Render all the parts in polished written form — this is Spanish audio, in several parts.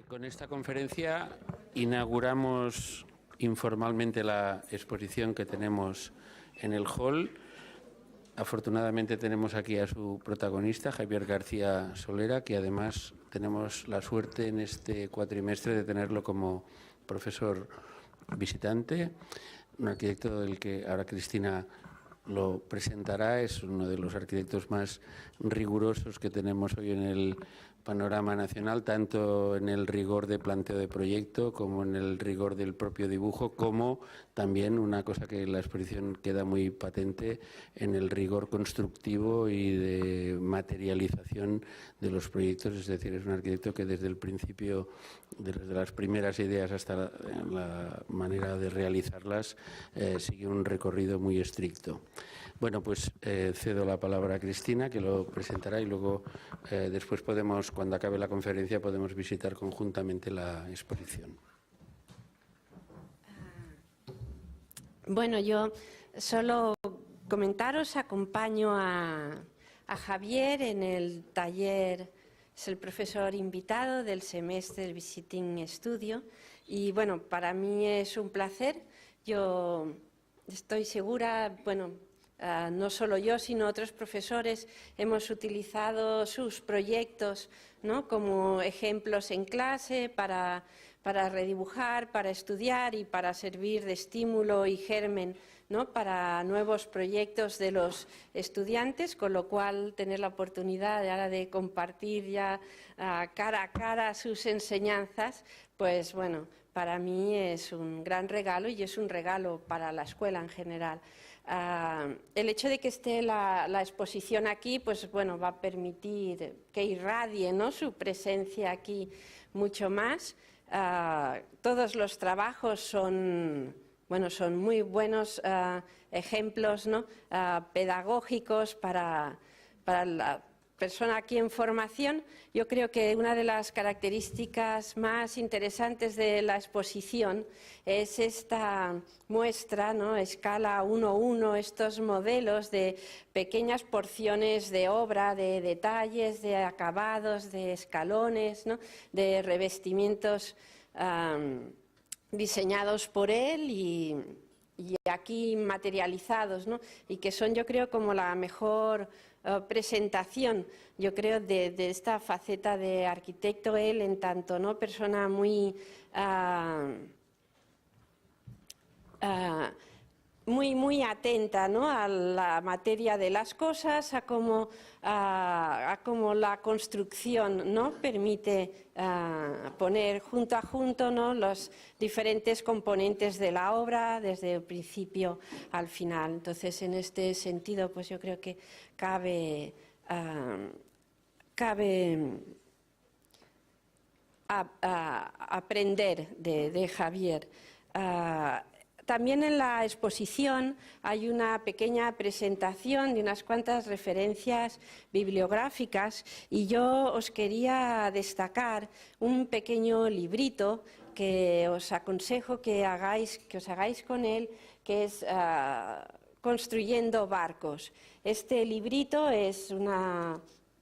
Con esta conferencia inauguramos informalmente la exposición que tenemos en el hall. Afortunadamente tenemos aquí a su protagonista, Javier García Solera, que además tenemos la suerte en este cuatrimestre de tenerlo como profesor visitante, un arquitecto del que ahora Cristina lo presentará. Es uno de los arquitectos más rigurosos que tenemos hoy en el panorama nacional, tanto en el rigor de planteo de proyecto como en el rigor del propio dibujo, como también una cosa que en la exposición queda muy patente, en el rigor constructivo y de materialización de los proyectos. Es decir, es un arquitecto que desde el principio, desde las primeras ideas hasta la manera de realizarlas, sigue un recorrido muy estricto. Bueno, pues cedo la palabra a Cristina, que lo presentará, y luego después podemos, cuando acabe la conferencia, podemos visitar conjuntamente la exposición. Bueno, yo solo comentaros, acompaño a Javier en el taller, es el profesor invitado del semestre del Visiting Studio, y bueno, para mí es un placer. Yo estoy segura, no solo yo, sino otros profesores hemos utilizado sus proyectos, ¿no?, como ejemplos en clase para redibujar, para estudiar y para servir de estímulo y germen, ¿no?, para nuevos proyectos de los estudiantes, con lo cual tener la oportunidad ahora de compartir ya cara a cara sus enseñanzas, pues bueno, para mí es un gran regalo y es un regalo para la escuela en general. El hecho de que esté la exposición aquí, pues bueno, va a permitir que irradie, ¿no?, su presencia aquí mucho más. Todos los trabajos son muy buenos ejemplos, ¿no?, pedagógicos para la persona aquí en formación. Yo creo que una de las características más interesantes de la exposición es esta muestra, ¿no?, escala 1:1, estos modelos de pequeñas porciones de obra, de detalles, de acabados, de escalones, ¿no?, de revestimientos diseñados por él y aquí materializados, ¿no?, y que son, yo creo, como la mejor presentación, yo creo, de esta faceta de arquitecto, él en tanto, ¿no?, persona muy muy atenta, ¿no?, a la materia de las cosas, a cómo la construcción, ¿no?, permite poner junto a junto, ¿no?, los diferentes componentes de la obra desde el principio al final. Entonces, en este sentido, pues yo creo que cabe aprender de Javier. También en la exposición hay una pequeña presentación de unas cuantas referencias bibliográficas, y yo os quería destacar un pequeño librito que os aconsejo que os hagáis con él, que es Construyendo barcos. Este librito es una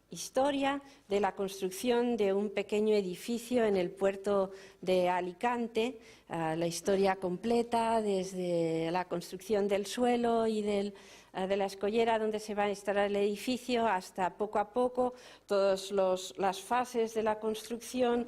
historia de la construcción de un pequeño edificio en el puerto de Alicante, la historia completa desde la construcción del suelo y de la escollera donde se va a instalar el edificio hasta poco a poco todas las fases de la construcción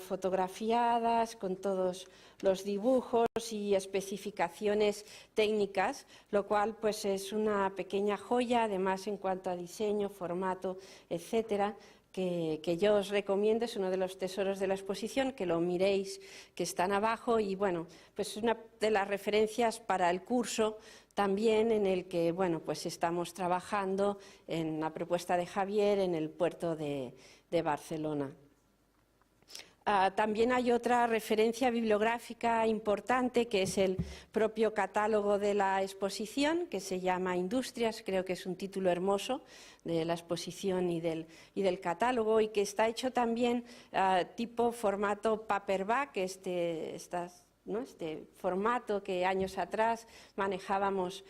fotografiadas con todos los dibujos y especificaciones técnicas, lo cual pues es una pequeña joya, además en cuanto a diseño, formato, etcétera, que yo os recomiendo. Es uno de los tesoros de la exposición, que lo miréis, que están abajo, y bueno, pues una de las referencias para el curso también, en el que bueno, pues estamos trabajando en la propuesta de Javier en el puerto de Barcelona. También hay otra referencia bibliográfica importante, que es el propio catálogo de la exposición, que se llama Industrias. Creo que es un título hermoso de la exposición y del catálogo, y que está hecho también tipo formato paperback, este formato que años atrás manejábamos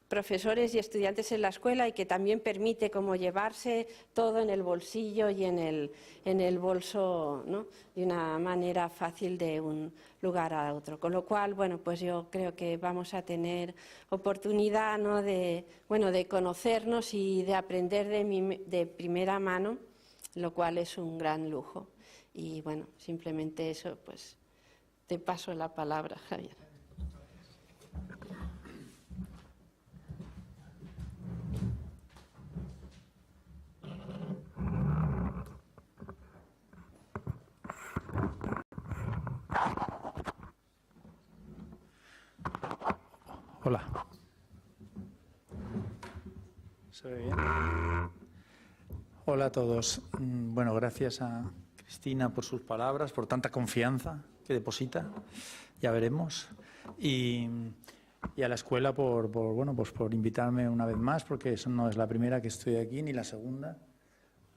profesores y estudiantes en la escuela y que también permite como llevarse todo en el bolsillo y en el bolso, ¿no?, de una manera fácil de un lugar a otro. Con lo cual, bueno, pues yo creo que vamos a tener oportunidad, ¿no?, de conocernos y de aprender de primera mano, lo cual es un gran lujo. Y bueno, simplemente eso, pues te paso la palabra, Javier. Hola. ¿Se ve bien? Hola a todos. Bueno, gracias a Cristina por sus palabras, por tanta confianza que deposita. Ya veremos. Y a la escuela por invitarme una vez más, porque eso no es la primera que estoy aquí ni la segunda,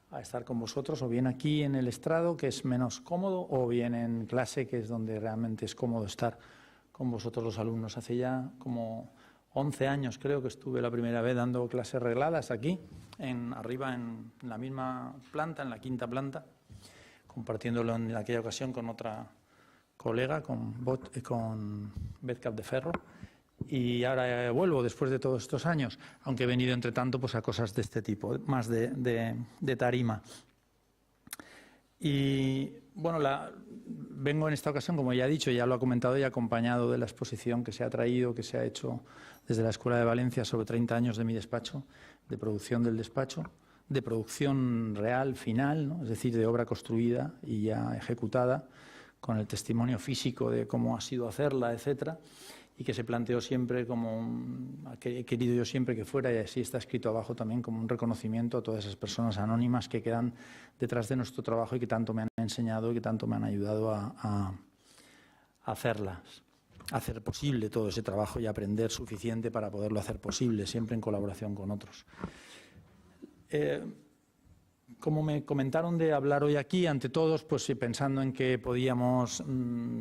a estar con vosotros, o bien aquí en el estrado, que es menos cómodo, o bien en clase, que es donde realmente es cómodo estar con vosotros los alumnos. Hace ya como 11 años creo que estuve la primera vez dando clases regladas aquí, arriba en la misma planta, en la 5ª planta, compartiéndolo en aquella ocasión con otra colega, con Beth Capdeferro. Y ahora vuelvo después de todos estos años, aunque he venido entre tanto pues a cosas de este tipo, más de tarima. Y bueno, vengo en esta ocasión, como ya he dicho, ya lo ha comentado, y acompañado de la exposición que se ha traído, que se ha hecho desde la Escuela de Valencia sobre 30 años de mi despacho, de producción del despacho, de producción real, final, ¿no?, es decir, de obra construida y ya ejecutada, con el testimonio físico de cómo ha sido hacerla, etcétera, y que se planteó siempre que he querido yo siempre que fuera, y así está escrito abajo también, como un reconocimiento a todas esas personas anónimas que quedan detrás de nuestro trabajo y que tanto me han enseñado y que tanto me han ayudado a hacer posible todo ese trabajo y aprender suficiente para poderlo hacer posible, siempre en colaboración con otros. Como me comentaron de hablar hoy aquí ante todos, pues pensando en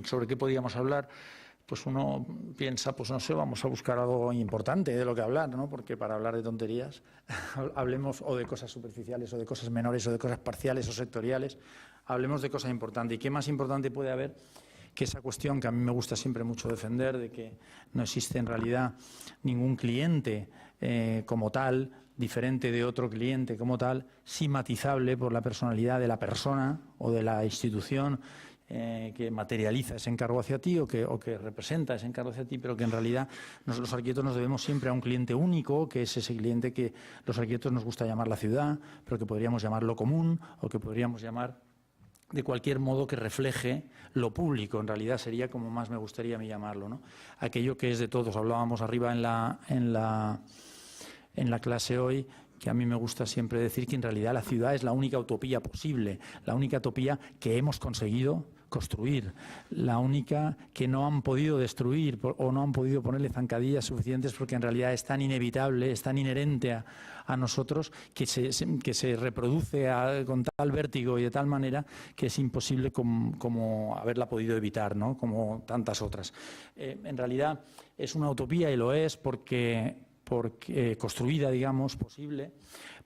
sobre qué podíamos hablar, pues uno piensa, pues no sé, vamos a buscar algo importante de lo que hablar, ¿no? Porque para hablar de tonterías, hablemos o de cosas superficiales, o de cosas menores, o de cosas parciales o sectoriales, hablemos de cosas importantes. ¿Y qué más importante puede haber que esa cuestión que a mí me gusta siempre mucho defender, de que no existe en realidad ningún cliente como tal, diferente de otro cliente como tal, sí matizable por la personalidad de la persona o de la institución que materializa ese encargo hacia ti o que representa ese encargo hacia ti, pero que en realidad los arquitectos nos debemos siempre a un cliente único, que es ese cliente que los arquitectos nos gusta llamar la ciudad, pero que podríamos llamar lo común, o que podríamos llamar de cualquier modo que refleje lo público. En realidad sería como más me gustaría a mí llamarlo, ¿no? Aquello que es de todos. Hablábamos arriba en la clase hoy, que a mí me gusta siempre decir que en realidad la ciudad es la única utopía posible, la única utopía que hemos conseguido construir, la única que no han podido destruir o no han podido ponerle zancadillas suficientes, porque en realidad es tan inevitable, es tan inherente a nosotros, que se reproduce con tal vértigo y de tal manera que es imposible como haberla podido evitar, ¿no?, como tantas otras. En realidad es una utopía, y lo es porque construida, digamos, posible,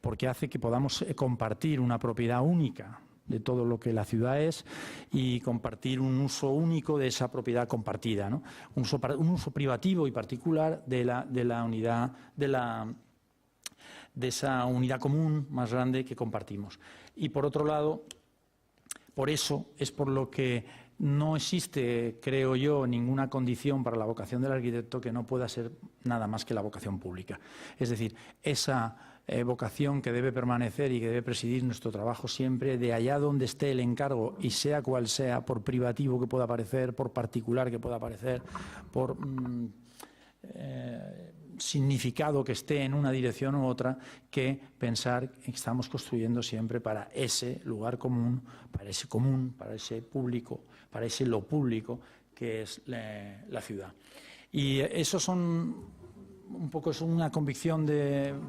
porque hace que podamos compartir una propiedad única de todo lo que la ciudad es y compartir un uso único de esa propiedad compartida, ¿no? Un uso privativo y particular de la unidad, de esa unidad común más grande que compartimos. Y por otro lado, por eso es por lo que no existe, creo yo, ninguna condición para la vocación del arquitecto que no pueda ser nada más que la vocación pública. Es decir, esa vocación que debe permanecer y que debe presidir nuestro trabajo siempre, de allá donde esté el encargo, y sea cual sea, por privativo que pueda parecer, por particular que pueda parecer, por significado que esté en una dirección u otra, que pensar que estamos construyendo siempre para ese lugar común, para ese público, para ese lo público que es la ciudad. Y eso un poco es una convicción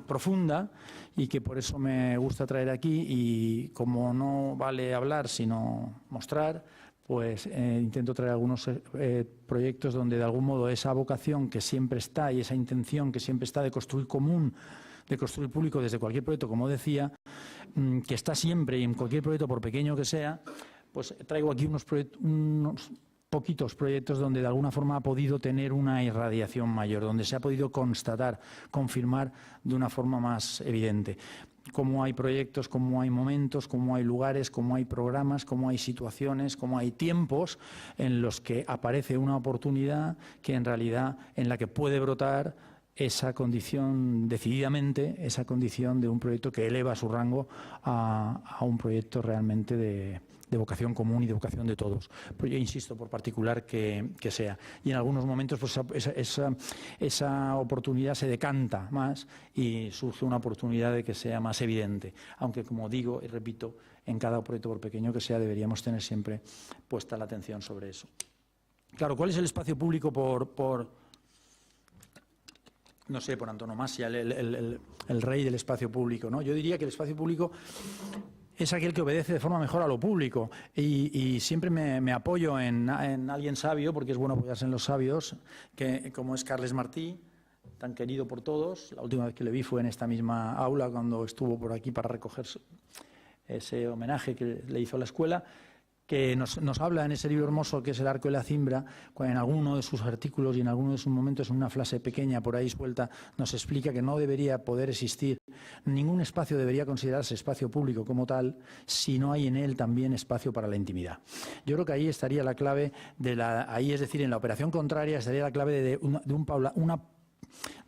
profunda, y que por eso me gusta traer aquí, y como no vale hablar sino mostrar, pues intento traer algunos proyectos donde de algún modo esa vocación que siempre está y esa intención que siempre está de construir común, de construir público desde cualquier proyecto, como decía, que está siempre y en cualquier proyecto, por pequeño que sea, pues traigo aquí unos poquitos proyectos donde de alguna forma ha podido tener una irradiación mayor, donde se ha podido constatar, confirmar de una forma más evidente. Cómo hay proyectos, cómo hay momentos, cómo hay lugares, cómo hay programas, cómo hay situaciones, cómo hay tiempos en los que aparece una oportunidad que en realidad en la que puede brotar esa condición, decididamente, esa condición de un proyecto que eleva su rango a un proyecto realmente de vocación común y de vocación de todos. Pero yo insisto, por particular que sea. Y en algunos momentos pues, esa oportunidad se decanta más y surge una oportunidad de que sea más evidente. Aunque, como digo y repito, en cada proyecto, por pequeño que sea, deberíamos tener siempre puesta la atención sobre eso. Claro, ¿cuál es el espacio público no sé, por antonomasia, el rey del espacio público, ¿no? Yo diría que el espacio público es aquel que obedece de forma mejor a lo público y siempre me apoyo en alguien sabio, porque es bueno apoyarse en los sabios, que como es Carles Martí, tan querido por todos. La última vez que le vi fue en esta misma aula, cuando estuvo por aquí para recoger ese homenaje que le hizo a la escuela, que nos habla en ese libro hermoso que es El arco y la cimbra, en alguno de sus artículos y en alguno de sus momentos, en una frase pequeña por ahí suelta, nos explica que no debería poder existir, ningún espacio debería considerarse espacio público como tal, si no hay en él también espacio para la intimidad. Yo creo que ahí estaría la clave ahí, es decir, en la operación contraria estaría la clave de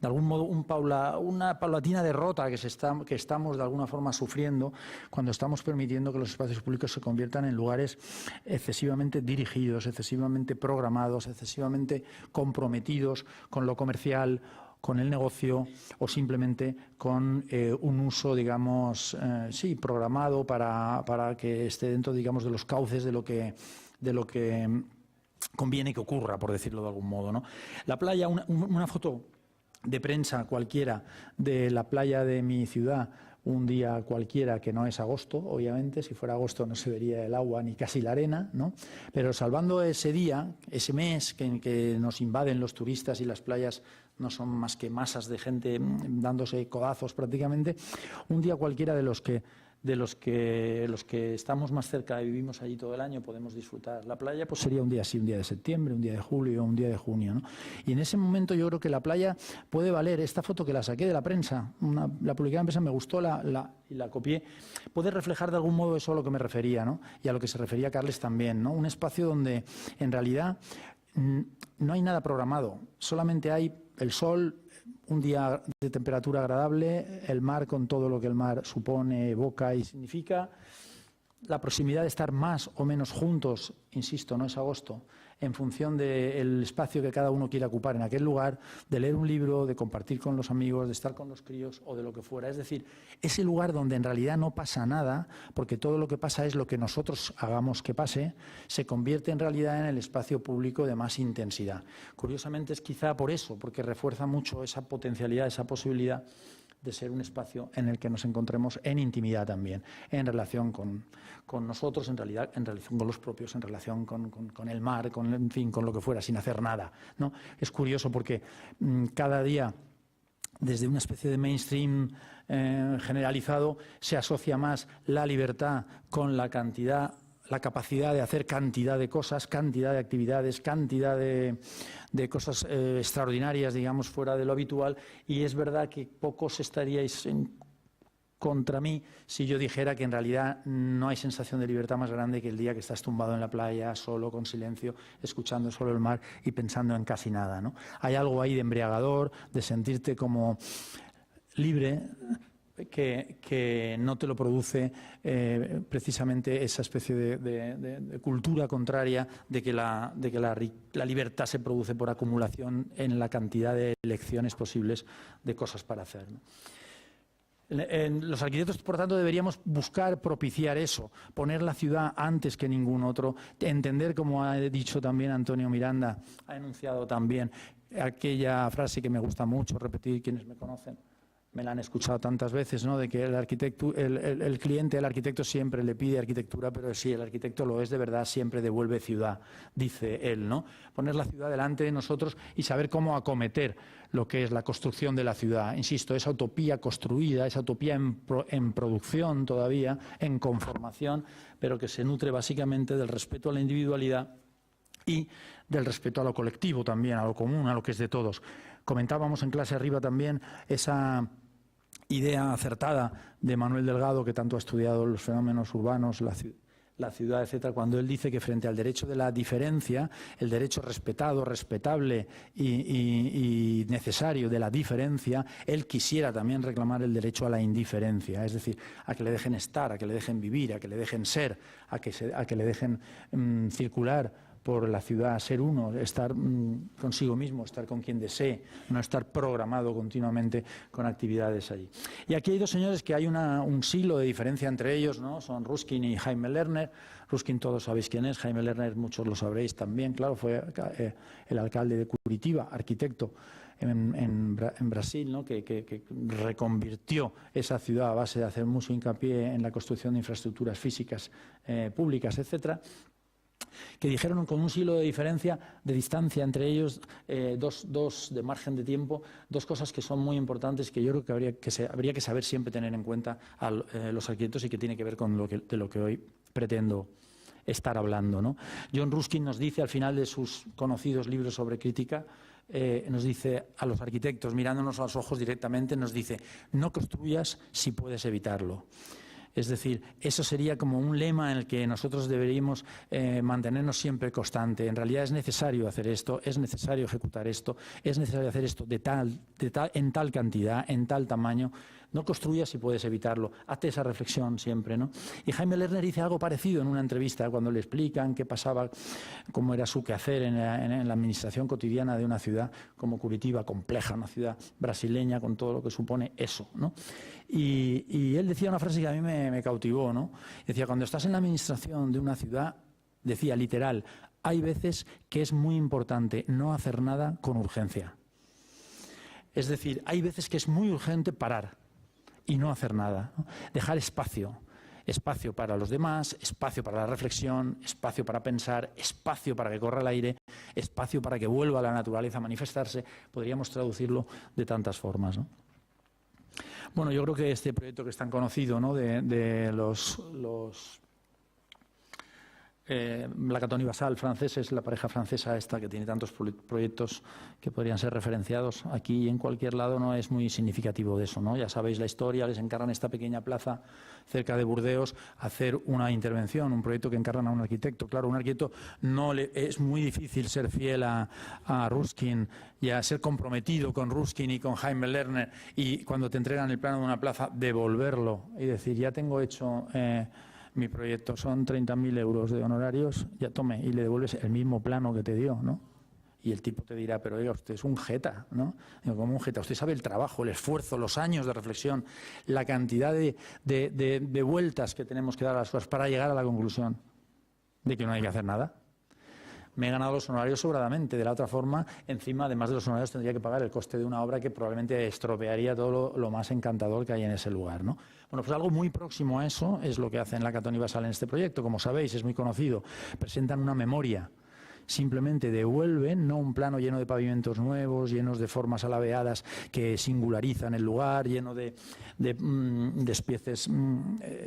algún modo una paulatina derrota que estamos de alguna forma sufriendo cuando estamos permitiendo que los espacios públicos se conviertan en lugares excesivamente dirigidos, excesivamente programados, excesivamente comprometidos con lo comercial, con el negocio o simplemente con un uso, digamos, programado para que esté dentro, digamos, de los cauces de lo que conviene que ocurra, por decirlo de algún modo, ¿no? La playa, una foto de prensa cualquiera de la playa de mi ciudad, un día cualquiera que no es agosto, obviamente, si fuera agosto no se vería el agua ni casi la arena, ¿no? Pero salvando ese día, ese mes que nos invaden los turistas y las playas no son más que masas de gente dándose codazos prácticamente, un día cualquiera de los que estamos más cerca y vivimos allí todo el año podemos disfrutar la playa, pues sería un día así, un día de septiembre, un día de julio, un día de junio, ¿no? Y en ese momento yo creo que la playa puede valer, esta foto que la saqué de la prensa, la publiqué en la prensa, me gustó y la copié, puede reflejar de algún modo eso a lo que me refería, ¿no? Y a lo que se refería Carles también, ¿no? Un espacio donde en realidad no hay nada programado, solamente hay el sol, un día de temperatura agradable, el mar con todo lo que el mar supone, evoca y significa, la proximidad de estar más o menos juntos, insisto, no es agosto, en función del espacio que cada uno quiera ocupar en aquel lugar, de leer un libro, de compartir con los amigos, de estar con los críos o de lo que fuera. Es decir, ese lugar donde en realidad no pasa nada, porque todo lo que pasa es lo que nosotros hagamos que pase, se convierte en realidad en el espacio público de más intensidad. Curiosamente es quizá por eso, porque refuerza mucho esa potencialidad, esa posibilidad de ser un espacio en el que nos encontremos en intimidad también, en relación con nosotros, en relación con los propios, en relación con el mar, en fin, con lo que fuera, sin hacer nada, ¿no? Es curioso porque cada día, desde una especie de mainstream generalizado, se asocia más la libertad con la capacidad de hacer cantidad de cosas, cantidad de actividades, cantidad de cosas extraordinarias, digamos, fuera de lo habitual, y es verdad que pocos estaríais contra mí si yo dijera que en realidad no hay sensación de libertad más grande que el día que estás tumbado en la playa, solo, con silencio, escuchando solo el mar y pensando en casi nada, ¿no? Hay algo ahí de embriagador, de sentirte como libre, que no te lo produce precisamente esa especie de cultura contraria de que la libertad se produce por acumulación en la cantidad de elecciones posibles de cosas para hacer, ¿no? Los arquitectos, por tanto, deberíamos buscar propiciar eso, poner la ciudad antes que ningún otro, entender, como ha dicho también Antonio Miranda, ha enunciado también aquella frase que me gusta mucho repetir quienes me conocen, me la han escuchado tantas veces, ¿no?, de que el cliente, el arquitecto siempre le pide arquitectura, pero si el arquitecto lo es de verdad, siempre devuelve ciudad, dice él, ¿no? Poner la ciudad delante de nosotros y saber cómo acometer lo que es la construcción de la ciudad. Insisto, esa utopía construida, esa utopía en producción todavía, en conformación, pero que se nutre básicamente del respeto a la individualidad y del respeto a lo colectivo también, a lo común, a lo que es de todos. Comentábamos en clase arriba también esa idea acertada de Manuel Delgado, que tanto ha estudiado los fenómenos urbanos, la ciudad, etcétera, cuando él dice que frente al derecho de la diferencia, el derecho respetado, respetable y necesario de la diferencia, él quisiera también reclamar el derecho a la indiferencia, es decir, a que le dejen estar, a que le dejen vivir, a que le dejen ser, a que le dejen circular por la ciudad, ser uno, estar consigo mismo, estar con quien desee, no estar programado continuamente con actividades allí. Y aquí hay dos señores que hay un siglo de diferencia entre ellos, ¿no? Son Ruskin y Jaime Lerner. Ruskin todos sabéis quién es, Jaime Lerner muchos lo sabréis también, claro, fue el alcalde de Curitiba, arquitecto en Brasil, ¿no?, que reconvirtió esa ciudad a base de hacer mucho hincapié en la construcción de infraestructuras físicas públicas, etcétera, que dijeron con un siglo de diferencia, de distancia entre ellos, dos de margen de tiempo, dos cosas que son muy importantes que yo creo que habría que saber siempre tener en cuenta a los arquitectos y que tiene que ver con de lo que hoy pretendo estar hablando, ¿no? John Ruskin nos dice al final de sus conocidos libros sobre crítica, nos dice a los arquitectos, mirándonos a los ojos directamente, nos dice: no construyas si puedes evitarlo. Es decir, eso sería como un lema en el que nosotros deberíamos mantenernos siempre constante. En realidad es necesario hacer esto, es necesario ejecutar esto, es necesario hacer esto en tal cantidad, en tal tamaño. No construyas si puedes evitarlo. Hazte esa reflexión siempre, ¿no? Y Jaime Lerner dice algo parecido en una entrevista cuando le explican qué pasaba, cómo era su quehacer en la administración cotidiana de una ciudad como Curitiba, compleja, una ciudad brasileña con todo lo que supone eso, ¿no? Y él decía una frase que a mí me cautivó, ¿no? Decía, cuando estás en la administración de una ciudad, decía literal, hay veces que es muy importante no hacer nada con urgencia. Es decir, hay veces que es muy urgente parar y no hacer nada, ¿no? Dejar espacio para los demás, espacio para la reflexión, espacio para pensar, espacio para que corra el aire, espacio para que vuelva la naturaleza a manifestarse. Podríamos traducirlo de tantas formas, ¿no? Bueno, yo creo que este proyecto que es tan conocido, ¿no?, de los Lacaton y Basal franceses, la pareja francesa esta que tiene tantos proyectos que podrían ser referenciados aquí y en cualquier lado, no es muy significativo de eso, ¿no? Ya sabéis la historia, les encargan esta pequeña plaza cerca de Burdeos hacer una intervención, un proyecto que encargan a un arquitecto. Claro, un arquitecto es muy difícil ser fiel a Ruskin y a ser comprometido con Ruskin y con Jaime Lerner, y cuando te entregan el plano de una plaza, devolverlo y decir, ya tengo hecho mi proyecto, son 30.000 euros de honorarios, ya tome, y le devuelves el mismo plano que te dio, ¿no? Y el tipo te dirá, pero oiga, usted es un jeta, ¿no? Digo, ¿cómo un jeta? Usted sabe el trabajo, el esfuerzo, los años de reflexión, la cantidad de vueltas que tenemos que dar a las cosas para llegar a la conclusión de que no hay que hacer nada. Me he ganado los honorarios sobradamente. De la otra forma, encima, además de los honorarios, tendría que pagar el coste de una obra que probablemente estropearía todo lo más encantador que hay en ese lugar, ¿no? Bueno, pues algo muy próximo a eso es lo que hacen Lacaton y Basal en este proyecto. Como sabéis, es muy conocido. Presentan una memoria. Simplemente devuelven, no un plano lleno de pavimentos nuevos, llenos de formas alabeadas que singularizan el lugar, lleno de espieces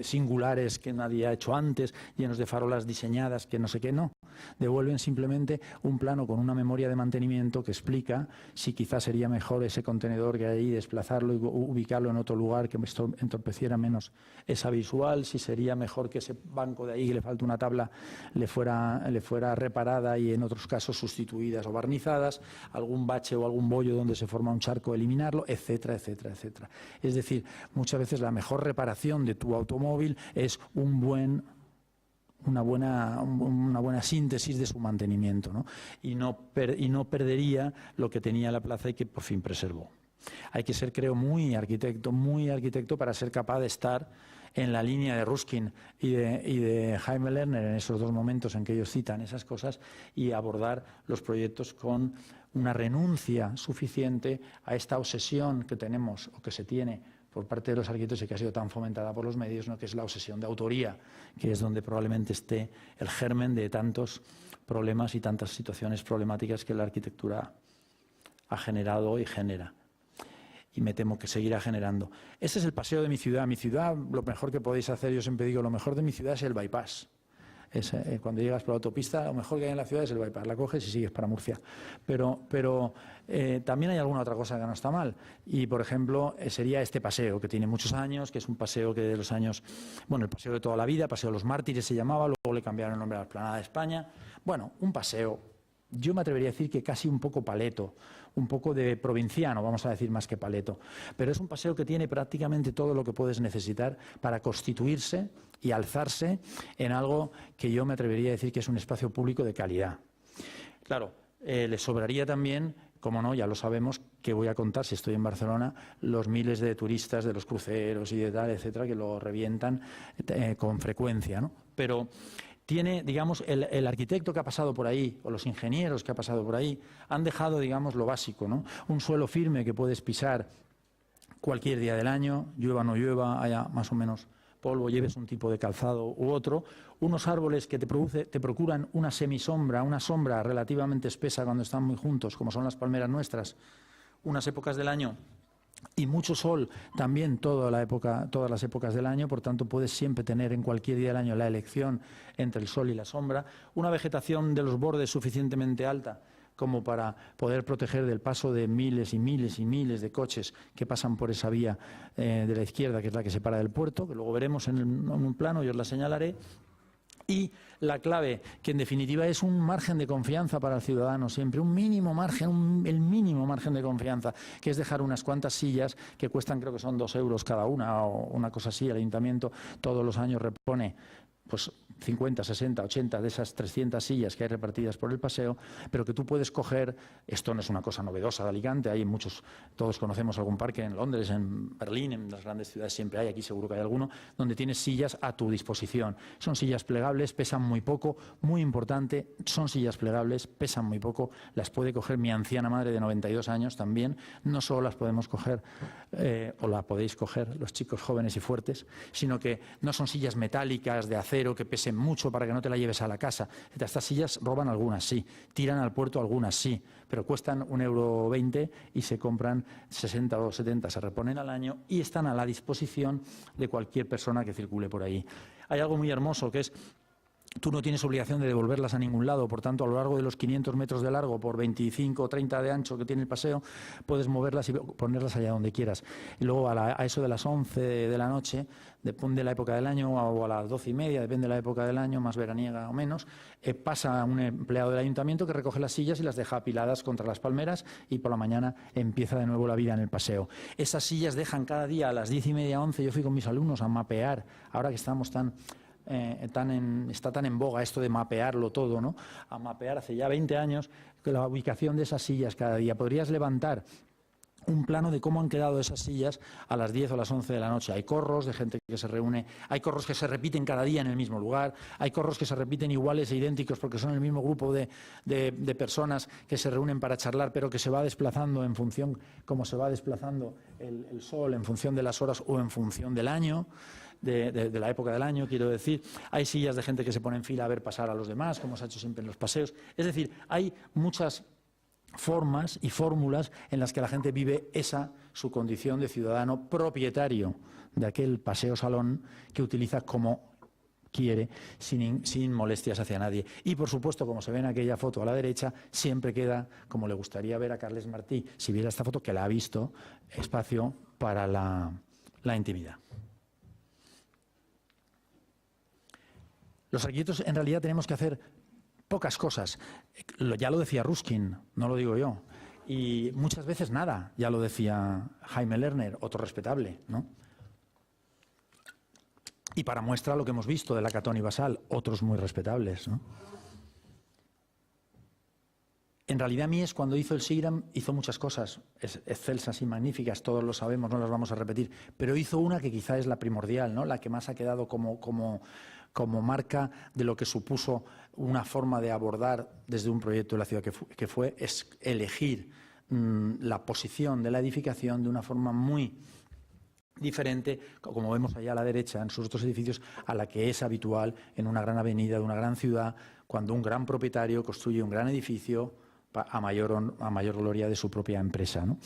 singulares que nadie ha hecho antes, llenos de farolas diseñadas que no sé qué, no. Devuelven simplemente un plano con una memoria de mantenimiento que explica si quizás sería mejor ese contenedor que hay ahí, desplazarlo y ubicarlo en otro lugar que entorpeciera menos esa visual, si sería mejor que ese banco de ahí que le falta una tabla le fuera reparada y en otros casos sustituidas o barnizadas, algún bache o algún bollo donde se forma un charco, eliminarlo, etcétera, etcétera, etcétera. Es decir, muchas veces la mejor reparación de tu automóvil es una buena síntesis de su mantenimiento, ¿no? Y no perdería lo que tenía la plaza y que por fin preservó. Hay que ser, creo, muy arquitecto para ser capaz de estar en la línea de Ruskin y de Jaime Lerner en esos dos momentos en que ellos citan esas cosas y abordar los proyectos con una renuncia suficiente a esta obsesión que tenemos o que se tiene por parte de los arquitectos y que ha sido tan fomentada por los medios, ¿no?, que es la obsesión de autoría, que es donde probablemente esté el germen de tantos problemas y tantas situaciones problemáticas que la arquitectura ha generado y genera. Y me temo que seguirá generando. Este es el paseo de mi ciudad. Mi ciudad, lo mejor que podéis hacer, yo siempre digo, lo mejor de mi ciudad es el bypass. Cuando llegas por la autopista, lo mejor que hay en la ciudad es el bypass. La coges y sigues para Murcia. Pero también hay alguna otra cosa que no está mal. Y, por ejemplo, sería este paseo, que tiene muchos años, que es un paseo que de los años... Bueno, el paseo de toda la vida, Paseo de los Mártires se llamaba, luego le cambiaron el nombre a la Explanada de España. Bueno, un paseo, yo me atrevería a decir que casi un poco paleto, un poco de provinciano, vamos a decir más que paleto. Pero es un paseo que tiene prácticamente todo lo que puedes necesitar para constituirse y alzarse en algo que yo me atrevería a decir que es un espacio público de calidad. Claro, le sobraría también, como no, ya lo sabemos, que voy a contar, si estoy en Barcelona, los miles de turistas de los cruceros y de tal, etcétera, que lo revientan con frecuencia, ¿no? Pero tiene, digamos, el arquitecto que ha pasado por ahí, o los ingenieros que ha pasado por ahí, han dejado, digamos, lo básico, ¿no? Un suelo firme que puedes pisar cualquier día del año, llueva o no llueva, haya más o menos polvo, lleves un tipo de calzado u otro, unos árboles que te procuran una semisombra, una sombra relativamente espesa cuando están muy juntos, como son las palmeras nuestras, unas épocas del año, y mucho sol también todas las épocas del año, por tanto puedes siempre tener en cualquier día del año la elección entre el sol y la sombra, una vegetación de los bordes suficientemente alta como para poder proteger del paso de miles y miles y miles de coches que pasan por esa vía de la izquierda, que es la que separa del puerto, que luego veremos en un plano, yo os la señalaré. Y la clave, que en definitiva es un margen de confianza para el ciudadano, siempre un mínimo margen, el mínimo margen de confianza, que es dejar unas cuantas sillas que cuestan, creo que son 2 euros cada una o una cosa así. El ayuntamiento todos los años repone pues 50, 60, 80 de esas 300 sillas que hay repartidas por el paseo, pero que tú puedes coger. Esto no es una cosa novedosa de Alicante, hay muchos, todos conocemos algún parque en Londres, en Berlín, en las grandes ciudades siempre hay, aquí seguro que hay alguno, donde tienes sillas a tu disposición. Son sillas plegables, pesan muy poco, muy importante, son sillas plegables, pesan muy poco, las puede coger mi anciana madre de 92 años también, no solo las podemos coger, o la podéis coger los chicos jóvenes y fuertes, sino que no son sillas metálicas de acero que pesen mucho para que no te la lleves a la casa. Estas sillas roban algunas, sí, tiran al puerto algunas, sí, pero cuestan 1,20 euro y se compran 60 o 70, se reponen al año y están a la disposición de cualquier persona que circule por ahí. Hay algo muy hermoso que es: tú no tienes obligación de devolverlas a ningún lado, por tanto, a lo largo de los 500 metros de largo por 25 o 30 de ancho que tiene el paseo, puedes moverlas y ponerlas allá donde quieras. Y luego a eso de las 11 de la noche, depende de la época del año, o a las 12:30, depende de la época del año, más veraniega o menos, pasa un empleado del ayuntamiento que recoge las sillas y las deja apiladas contra las palmeras y por la mañana empieza de nuevo la vida en el paseo. Esas sillas dejan cada día a las 10:30, 11, yo fui con mis alumnos a mapear, ahora que estamos está tan en boga esto de mapearlo todo, ¿no? A mapear hace ya 20 años la ubicación de esas sillas cada día. Podrías levantar un plano de cómo han quedado esas sillas a las 10 o las 11 de la noche. Hay corros de gente que se reúne, hay corros que se repiten cada día en el mismo lugar, hay corros que se repiten iguales e idénticos porque son el mismo grupo de personas que se reúnen para charlar, pero que se va desplazando en función, como se va desplazando el sol, en función de las horas o en función del año. De la época del año, quiero decir. Hay sillas de gente que se pone en fila a ver pasar a los demás, como se ha hecho siempre en los paseos. Es decir, hay muchas formas y fórmulas en las que la gente vive su condición de ciudadano propietario de aquel paseo salón que utiliza como quiere, sin molestias hacia nadie. Y, por supuesto, como se ve en aquella foto a la derecha, siempre queda, como le gustaría ver a Carles Martí, si viera esta foto, que la ha visto, espacio para la intimidad. Los arquitectos en realidad tenemos que hacer pocas cosas. Ya lo decía Ruskin, no lo digo yo. Y muchas veces nada, ya lo decía Jaime Lerner, otro respetable, ¿no? Y para muestra lo que hemos visto de Lacaton y Basal, otros muy respetables, ¿no? En realidad Mies, cuando hizo el SIGRAM, hizo muchas cosas excelsas y magníficas, todos lo sabemos, no las vamos a repetir, pero hizo una que quizá es la primordial, ¿no? La que más ha quedado como como marca de lo que supuso una forma de abordar desde un proyecto de la ciudad que fue es elegir la posición de la edificación de una forma muy diferente, como vemos allá a la derecha, en sus otros edificios, a la que es habitual en una gran avenida de una gran ciudad, cuando un gran propietario construye un gran edificio a mayor gloria de su propia empresa, ¿no?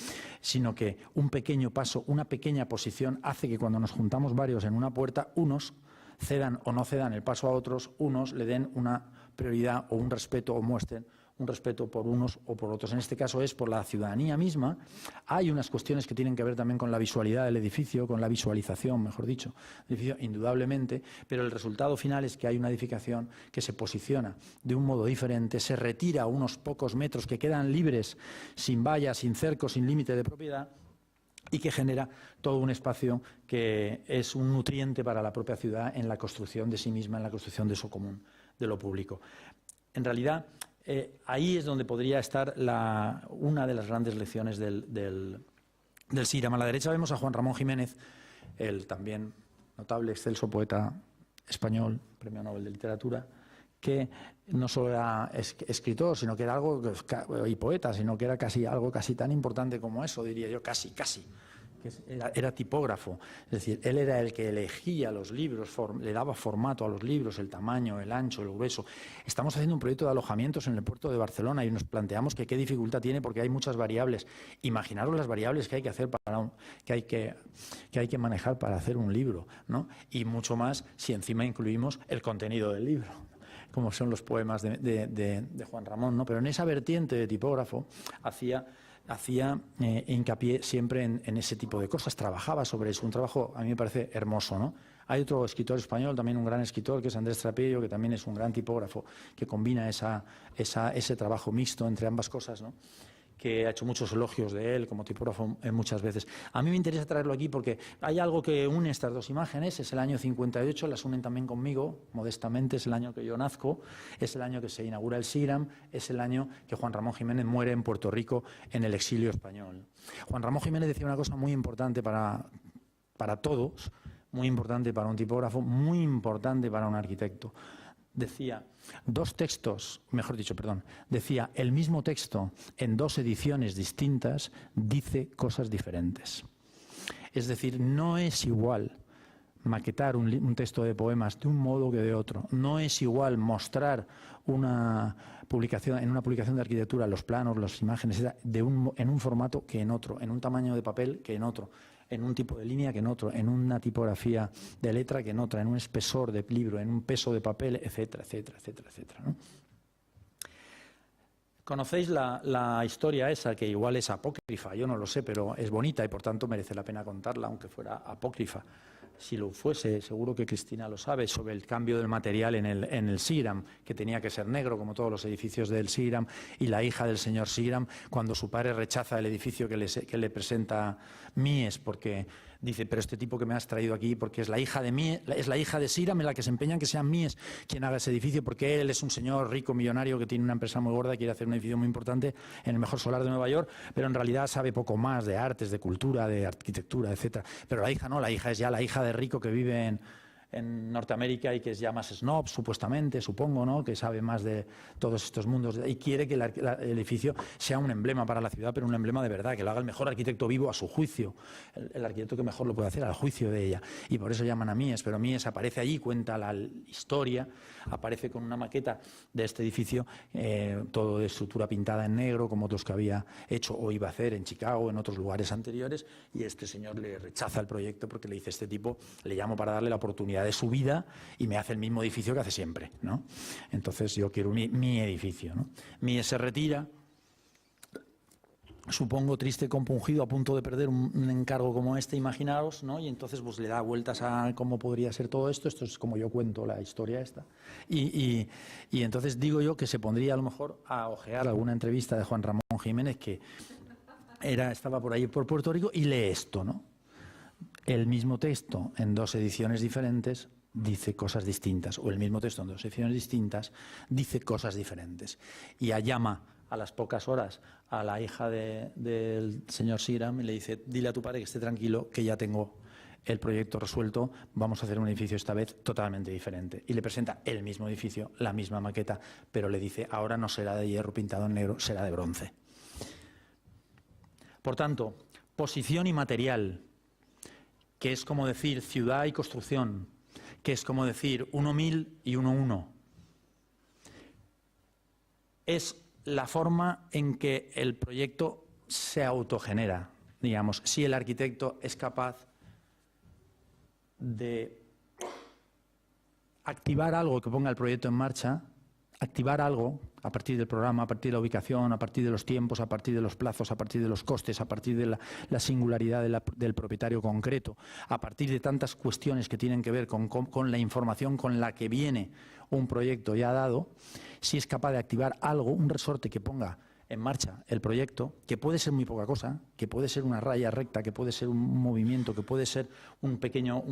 Sino que un pequeño paso, una pequeña posición hace que cuando nos juntamos varios en una puerta, unos cedan o no cedan el paso a otros, unos le den una prioridad o un respeto o muestren un respeto por unos o por otros. En este caso es por la ciudadanía misma. Hay unas cuestiones que tienen que ver también con la visualidad del edificio, con la visualización, mejor dicho, del edificio, indudablemente, pero el resultado final es que hay una edificación que se posiciona de un modo diferente, se retira a unos pocos metros que quedan libres, sin vallas, sin cercos, sin límite de propiedad, y que genera todo un espacio que es un nutriente para la propia ciudad en la construcción de sí misma, en la construcción de eso común, de lo público. En realidad, ahí es donde podría estar una de las grandes lecciones del CIRAM. A la derecha vemos a Juan Ramón Jiménez, el también notable, excelso poeta español, Premio Nobel de Literatura, que no solo era escritor, sino que era algo, y poeta, sino que era algo casi tan importante como eso, diría yo, casi. Era tipógrafo, es decir, él era el que elegía los libros, le daba formato a los libros, el tamaño, el ancho, el grueso. Estamos haciendo un proyecto de alojamientos en el puerto de Barcelona y nos planteamos que qué dificultad tiene porque hay muchas variables. Imaginaros las variables que hay que hacer que hay que manejar para hacer un libro, ¿no? Y mucho más si encima incluimos el contenido del libro, como son los poemas de Juan Ramón, ¿no? Pero en esa vertiente de tipógrafo hacía hincapié siempre en ese tipo de cosas, trabajaba sobre eso, un trabajo a mí me parece hermoso, ¿no? Hay otro escritor español, también un gran escritor, que es Andrés Trapello, que también es un gran tipógrafo, que combina ese trabajo mixto entre ambas cosas, ¿no? Que ha hecho muchos elogios de él como tipógrafo muchas veces. A mí me interesa traerlo aquí porque hay algo que une estas dos imágenes, es el año 58, las unen también conmigo, modestamente, es el año que yo nazco, es el año que se inaugura el CIRAM, es el año que Juan Ramón Jiménez muere en Puerto Rico en el exilio español. Juan Ramón Jiménez decía una cosa muy importante para todos, muy importante para un tipógrafo, muy importante para un arquitecto. Decía decía, el mismo texto en dos ediciones distintas dice cosas diferentes. Es decir, no es igual maquetar un texto de poemas de un modo que de otro. No es igual mostrar en una publicación de arquitectura los planos, las imágenes, en un formato que en otro, en un tamaño de papel que en otro, en un tipo de línea que en otro, en una tipografía de letra que en otra, en un espesor de libro, en un peso de papel, etcétera, etcétera, etcétera, etcétera, ¿no? ¿Conocéis la historia esa, que igual es apócrifa? Yo no lo sé, pero es bonita y por tanto merece la pena contarla, aunque fuera apócrifa. Si lo fuese, seguro que Cristina lo sabe, sobre el cambio del material en el CIRAM, que tenía que ser negro, como todos los edificios del CIRAM, y la hija del señor CIRAM, cuando su padre rechaza el edificio que le presenta Mies, porque dice, pero este tipo que me has traído aquí, porque es la hija de Mies, es la hija de CIRAM en la que se empeñan que sea Mies quien haga ese edificio, porque él es un señor rico, millonario, que tiene una empresa muy gorda y quiere hacer un edificio muy importante en el mejor solar de Nueva York, pero en realidad sabe poco más de artes, de cultura, de arquitectura, etcétera. Pero la hija no, la hija es ya la hija de rico que vive en Norteamérica y que es ya más snob, supuestamente, supongo, ¿no? Que sabe más de todos estos mundos y quiere que el edificio sea un emblema para la ciudad, pero un emblema de verdad, que lo haga el mejor arquitecto vivo a su juicio, el arquitecto que mejor lo puede hacer al juicio de ella. Y por eso llaman a Mies, pero Mies aparece allí, cuenta la historia, aparece con una maqueta de este edificio, todo de estructura pintada en negro, como otros que había hecho o iba a hacer en Chicago, en otros lugares anteriores, y este señor le rechaza el proyecto porque le dice, este tipo le llamo para darle la oportunidad de su vida y me hace el mismo edificio que hace siempre, ¿no? Entonces yo quiero mi edificio, ¿no? Mies se retira, supongo triste, compungido, a punto de perder un encargo como este, imaginaos, ¿no? Y entonces pues le da vueltas a cómo podría ser todo esto. Esto es como yo cuento la historia esta. Y entonces digo yo que se pondría a lo mejor a ojear alguna entrevista de Juan Ramón Jiménez, que estaba por ahí por Puerto Rico, y lee esto, ¿no? El mismo texto en dos ediciones diferentes dice cosas distintas, o el mismo texto en dos ediciones distintas dice cosas diferentes. Y llama a las pocas horas a la hija del señor CIRAM y le dice, dile a tu padre que esté tranquilo, que ya tengo el proyecto resuelto, vamos a hacer un edificio esta vez totalmente diferente. Y le presenta el mismo edificio, la misma maqueta, pero le dice, ahora no será de hierro pintado en negro, será de bronce. Por tanto, posición y material, que es como decir ciudad y construcción, que es como decir 1.000 y 1.1. Es la forma en que el proyecto se autogenera, digamos, si el arquitecto es capaz de activar algo que ponga el proyecto en marcha, activar algo a partir del programa, a partir de la ubicación, a partir de los tiempos, a partir de los plazos, a partir de los costes, a partir de la singularidad del propietario concreto, a partir de tantas cuestiones que tienen que ver con la información con la que viene un proyecto ya dado, si es capaz de activar algo, un resorte que ponga en marcha el proyecto, que puede ser muy poca cosa, que puede ser una raya recta, que puede ser un movimiento, que puede ser un pequeño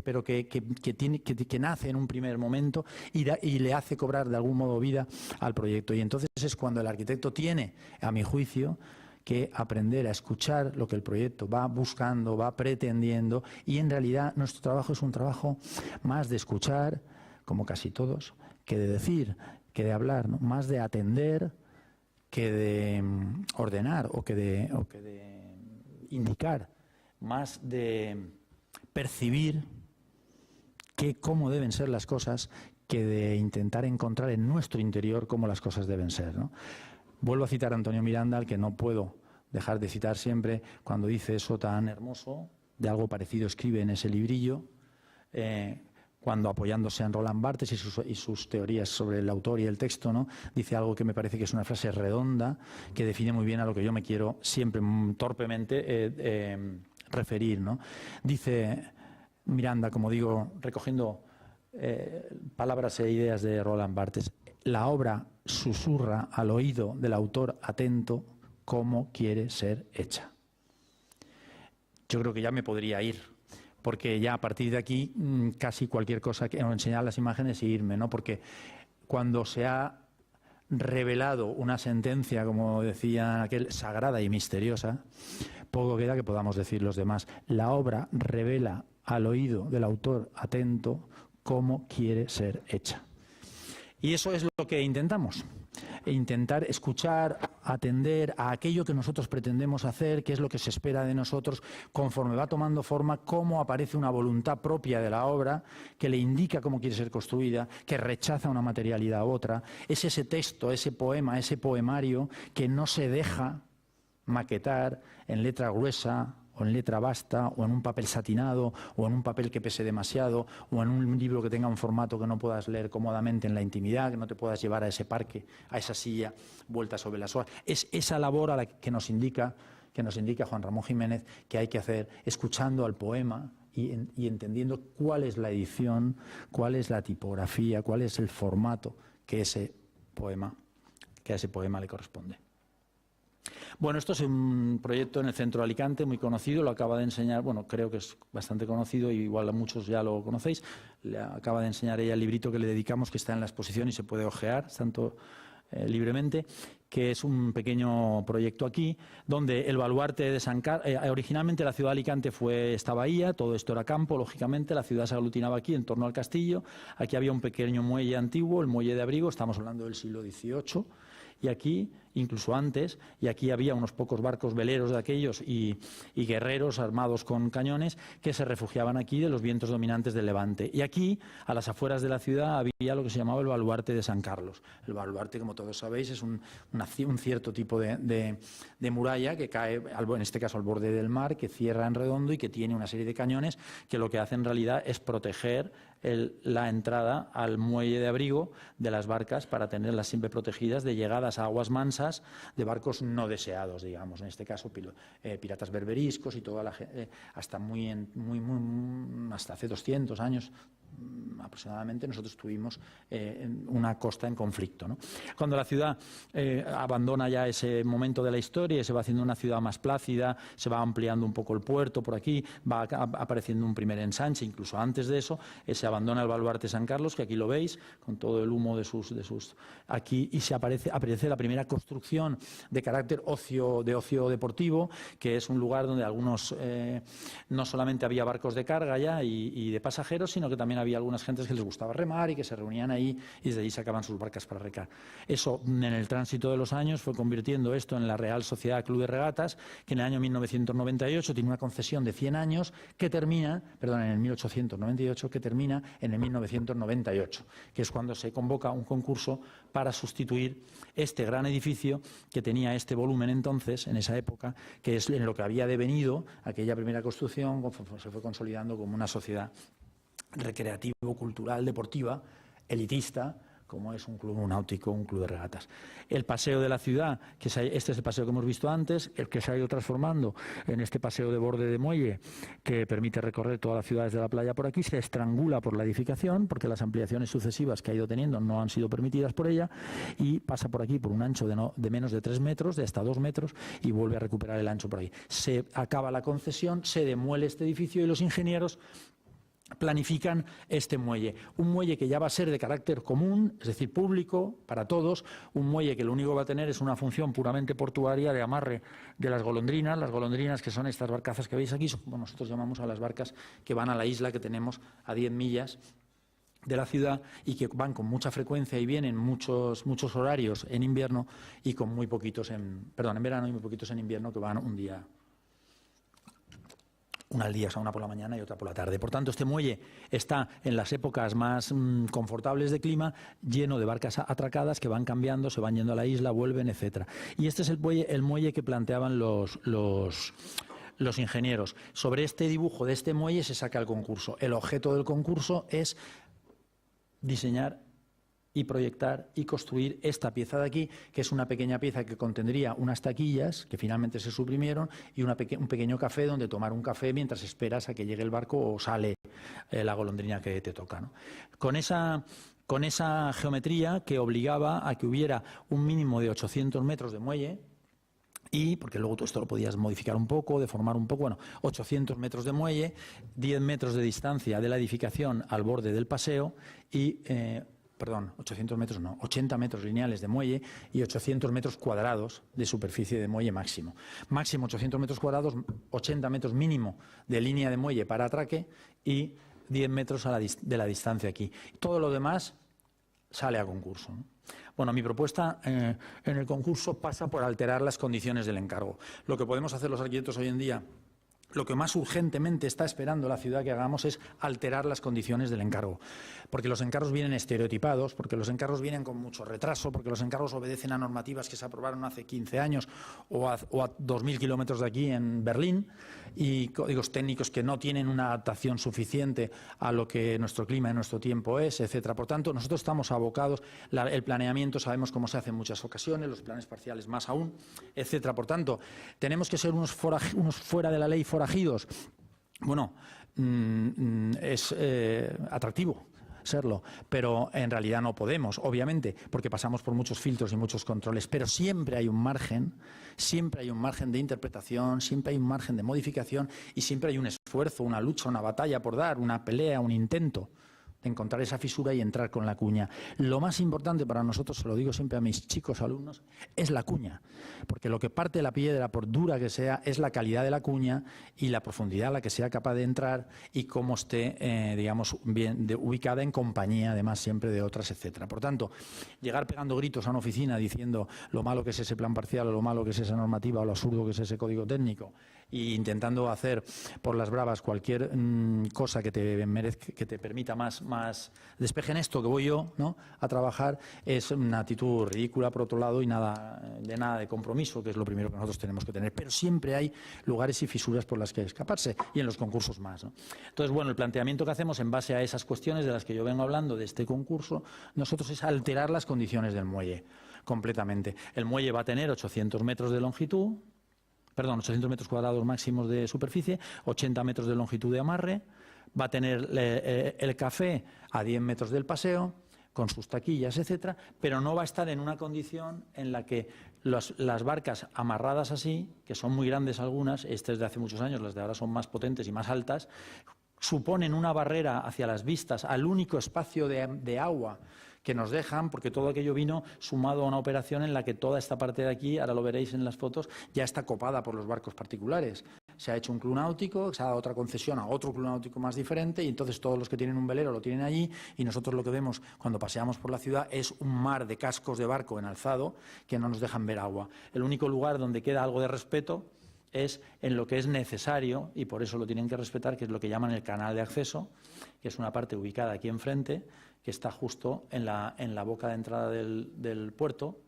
pero que nace en un primer momento y le hace cobrar de algún modo vida al proyecto. Y entonces es cuando el arquitecto tiene, a mi juicio, que aprender a escuchar lo que el proyecto va buscando, va pretendiendo, y en realidad nuestro trabajo es un trabajo más de escuchar, como casi todos, que de decir, que de hablar, ¿no? Más de atender que de ordenar o que de indicar, más de percibir cómo deben ser las cosas, que de intentar encontrar en nuestro interior cómo las cosas deben ser, ¿no? Vuelvo a citar a Antonio Miranda, al que no puedo dejar de citar siempre, cuando dice eso tan hermoso, de algo parecido escribe en ese librillo, cuando apoyándose en Roland Barthes y sus teorías sobre el autor y el texto, ¿no? Dice algo que me parece que es una frase redonda, que define muy bien a lo que yo me quiero siempre torpemente referir, ¿no? Dice Miranda, como digo, recogiendo palabras e ideas de Roland Barthes, la obra susurra al oído del autor atento cómo quiere ser hecha. Yo creo que ya me podría ir, porque ya a partir de aquí casi cualquier cosa, que enseñar las imágenes y irme, ¿no? Porque cuando se ha revelado una sentencia, como decía aquel, sagrada y misteriosa, poco queda que podamos decir los demás. La obra revela al oído del autor atento cómo quiere ser hecha. Y eso es lo que intentamos. Intentar escuchar, atender a aquello que nosotros pretendemos hacer, qué es lo que se espera de nosotros, conforme va tomando forma, cómo aparece una voluntad propia de la obra que le indica cómo quiere ser construida, que rechaza una materialidad u otra. Es ese texto, ese poema, ese poemario que no se deja maquetar en letra gruesa o en letra basta, o en un papel satinado, o en un papel que pese demasiado, o en un libro que tenga un formato que no puedas leer cómodamente en la intimidad, que no te puedas llevar a ese parque, a esa silla, vuelta sobre las hojas. Es esa labor a la que nos indica Juan Ramón Jiménez que hay que hacer, escuchando al poema y entendiendo cuál es la edición, cuál es la tipografía, cuál es el formato que a ese poema le corresponde. Bueno, esto es un proyecto en el centro de Alicante, muy conocido, lo acaba de enseñar, bueno, creo que es bastante conocido, y igual a muchos ya lo conocéis, le acaba de enseñar ella el librito que le dedicamos, que está en la exposición y se puede ojear, tanto libremente, que es un pequeño proyecto aquí, donde el baluarte de San Carlos, originalmente la ciudad de Alicante fue esta bahía, todo esto era campo, lógicamente, la ciudad se aglutinaba aquí en torno al castillo, aquí había un pequeño muelle antiguo, el muelle de Abrigo, estamos hablando del siglo XVIII, y aquí, incluso antes, y aquí había unos pocos barcos veleros de aquellos y guerreros armados con cañones que se refugiaban aquí de los vientos dominantes del Levante. Y aquí, a las afueras de la ciudad, había lo que se llamaba el baluarte de San Carlos. El baluarte, como todos sabéis, es un cierto tipo de muralla que cae, en este caso al borde del mar, que cierra en redondo y que tiene una serie de cañones que lo que hace en realidad es proteger la entrada al muelle de Abrigo de las barcas para tenerlas siempre protegidas de llegadas a aguas mansas de barcos no deseados, digamos, en este caso piratas berberiscos y toda la hasta hace 200 años, aproximadamente nosotros tuvimos una costa en conflicto, ¿no? Cuando la ciudad abandona ya ese momento de la historia y se va haciendo una ciudad más plácida, se va ampliando un poco el puerto por aquí, va apareciendo un primer ensanche, incluso antes de eso, se abandona el baluarte San Carlos, que aquí lo veis, con todo el humo de sus aquí, y aparece la primera construcción de carácter ocio deportivo, que es un lugar donde algunos, no solamente había barcos de carga ya y de pasajeros, sino que también había algunas gentes que les gustaba remar y que se reunían ahí y desde allí sacaban sus barcas para recar. Eso, en el tránsito de los años, fue convirtiendo esto en la Real Sociedad Club de Regatas, que en el año 1998 tiene una concesión de 100 años que termina, perdón, en el 1898, que termina en el 1998, que es cuando se convoca un concurso para sustituir este gran edificio que tenía este volumen entonces, en esa época, que es en lo que había devenido aquella primera construcción, se fue consolidando como una sociedad recreativo, cultural, deportiva, elitista, como es un club náutico, un club de regatas. El paseo de la ciudad, este es el paseo que hemos visto antes, el que se ha ido transformando en este paseo de borde de muelle, que permite recorrer todas las ciudades de la playa por aquí, se estrangula por la edificación, porque las ampliaciones sucesivas que ha ido teniendo no han sido permitidas por ella, y pasa por aquí por un ancho de menos de 3 metros, de hasta 2 metros, y vuelve a recuperar el ancho por ahí. Se acaba la concesión, se demuele este edificio y los ingenieros planifican este muelle, un muelle que ya va a ser de carácter común, es decir, público para todos, un muelle que lo único que va a tener es una función puramente portuaria de amarre de las golondrinas que son estas barcazas que veis aquí, como nosotros llamamos a las barcas que van a la isla que tenemos a 10 millas de la ciudad y que van con mucha frecuencia y vienen muchos horarios en invierno y con muy poquitos en verano y muy poquitos en invierno, que van un día. Una al día, o sea, una por la mañana y otra por la tarde. Por tanto, este muelle está en las épocas más confortables de clima, lleno de barcas atracadas que van cambiando, se van yendo a la isla, vuelven, etcétera. Y este es el muelle que planteaban los ingenieros. Sobre este dibujo de este muelle se saca el concurso. El objeto del concurso es diseñar y proyectar y construir esta pieza de aquí, que es una pequeña pieza que contendría unas taquillas, que finalmente se suprimieron, y un pequeño café donde tomar un café mientras esperas a que llegue el barco o sale la golondrina que te toca, ¿no? Con esa geometría que obligaba a que hubiera un mínimo de 800 metros de muelle, y, porque luego todo esto lo podías modificar un poco, deformar un poco, 800 metros de muelle, 10 metros de distancia de la edificación al borde del paseo y... 800 metros no, 80 metros lineales de muelle y 800 metros cuadrados de superficie de muelle máximo. Máximo 800 metros cuadrados, 80 metros mínimo de línea de muelle para atraque y 10 metros de la distancia aquí. Todo lo demás sale a concurso, ¿no? Bueno, mi propuesta en el concurso pasa por alterar las condiciones del encargo. Lo que podemos hacer los arquitectos hoy en día, lo que más urgentemente está esperando la ciudad que hagamos es alterar las condiciones del encargo. Porque los encargos vienen estereotipados, porque los encargos vienen con mucho retraso, porque los encargos obedecen a normativas que se aprobaron hace 15 años o a 2.000 kilómetros de aquí en Berlín, y códigos técnicos que no tienen una adaptación suficiente a lo que nuestro clima y nuestro tiempo es, etcétera. Por tanto, nosotros estamos abocados, el planeamiento sabemos cómo se hace en muchas ocasiones, los planes parciales más aún, etcétera. Por tanto, tenemos que ser unos fuera de la ley forajidos. Bueno, es atractivo serlo, pero en realidad no podemos, obviamente, porque pasamos por muchos filtros y muchos controles, pero siempre hay un margen de interpretación, siempre hay un margen de modificación y siempre hay un esfuerzo, una lucha, una batalla por dar, una pelea, un intento de encontrar esa fisura y entrar con la cuña. Lo más importante para nosotros, se lo digo siempre a mis chicos alumnos, es la cuña, porque lo que parte de la piedra, por dura que sea, es la calidad de la cuña y la profundidad a la que sea capaz de entrar y cómo esté, digamos, bien ubicada en compañía, además, siempre de otras, etcétera. Por tanto, llegar pegando gritos a una oficina diciendo lo malo que es ese plan parcial o lo malo que es esa normativa o lo absurdo que es ese código técnico e intentando hacer por las bravas cualquier cosa que te permita más despeje en esto que voy yo, ¿no?, a trabajar, es una actitud ridícula, por otro lado, y nada de compromiso, que es lo primero que nosotros tenemos que tener. Pero siempre hay lugares y fisuras por las que escaparse, y en los concursos más, ¿no? Entonces, bueno, el planteamiento que hacemos en base a esas cuestiones de las que yo vengo hablando de este concurso, nosotros es alterar las condiciones del muelle completamente. El muelle va a tener 800 metros de longitud, 800 metros cuadrados máximos de superficie, 80 metros de longitud de amarre, va a tener el café a 10 metros del paseo, con sus taquillas, etcétera, pero no va a estar en una condición en la que las barcas amarradas así, que son muy grandes algunas, estas de hace muchos años, las de ahora son más potentes y más altas, suponen una barrera hacia las vistas, al único espacio de agua que nos dejan, porque todo aquello vino sumado a una operación en la que toda esta parte de aquí, ahora lo veréis en las fotos, ya está copada por los barcos particulares. Se ha hecho un club náutico, se ha dado otra concesión a otro club náutico más diferente y entonces todos los que tienen un velero lo tienen allí y nosotros lo que vemos cuando paseamos por la ciudad es un mar de cascos de barco en alzado que no nos dejan ver agua. El único lugar donde queda algo de respeto es en lo que es necesario, y por eso lo tienen que respetar, que es lo que llaman el canal de acceso, que es una parte ubicada aquí enfrente, que está justo en la boca de entrada del puerto.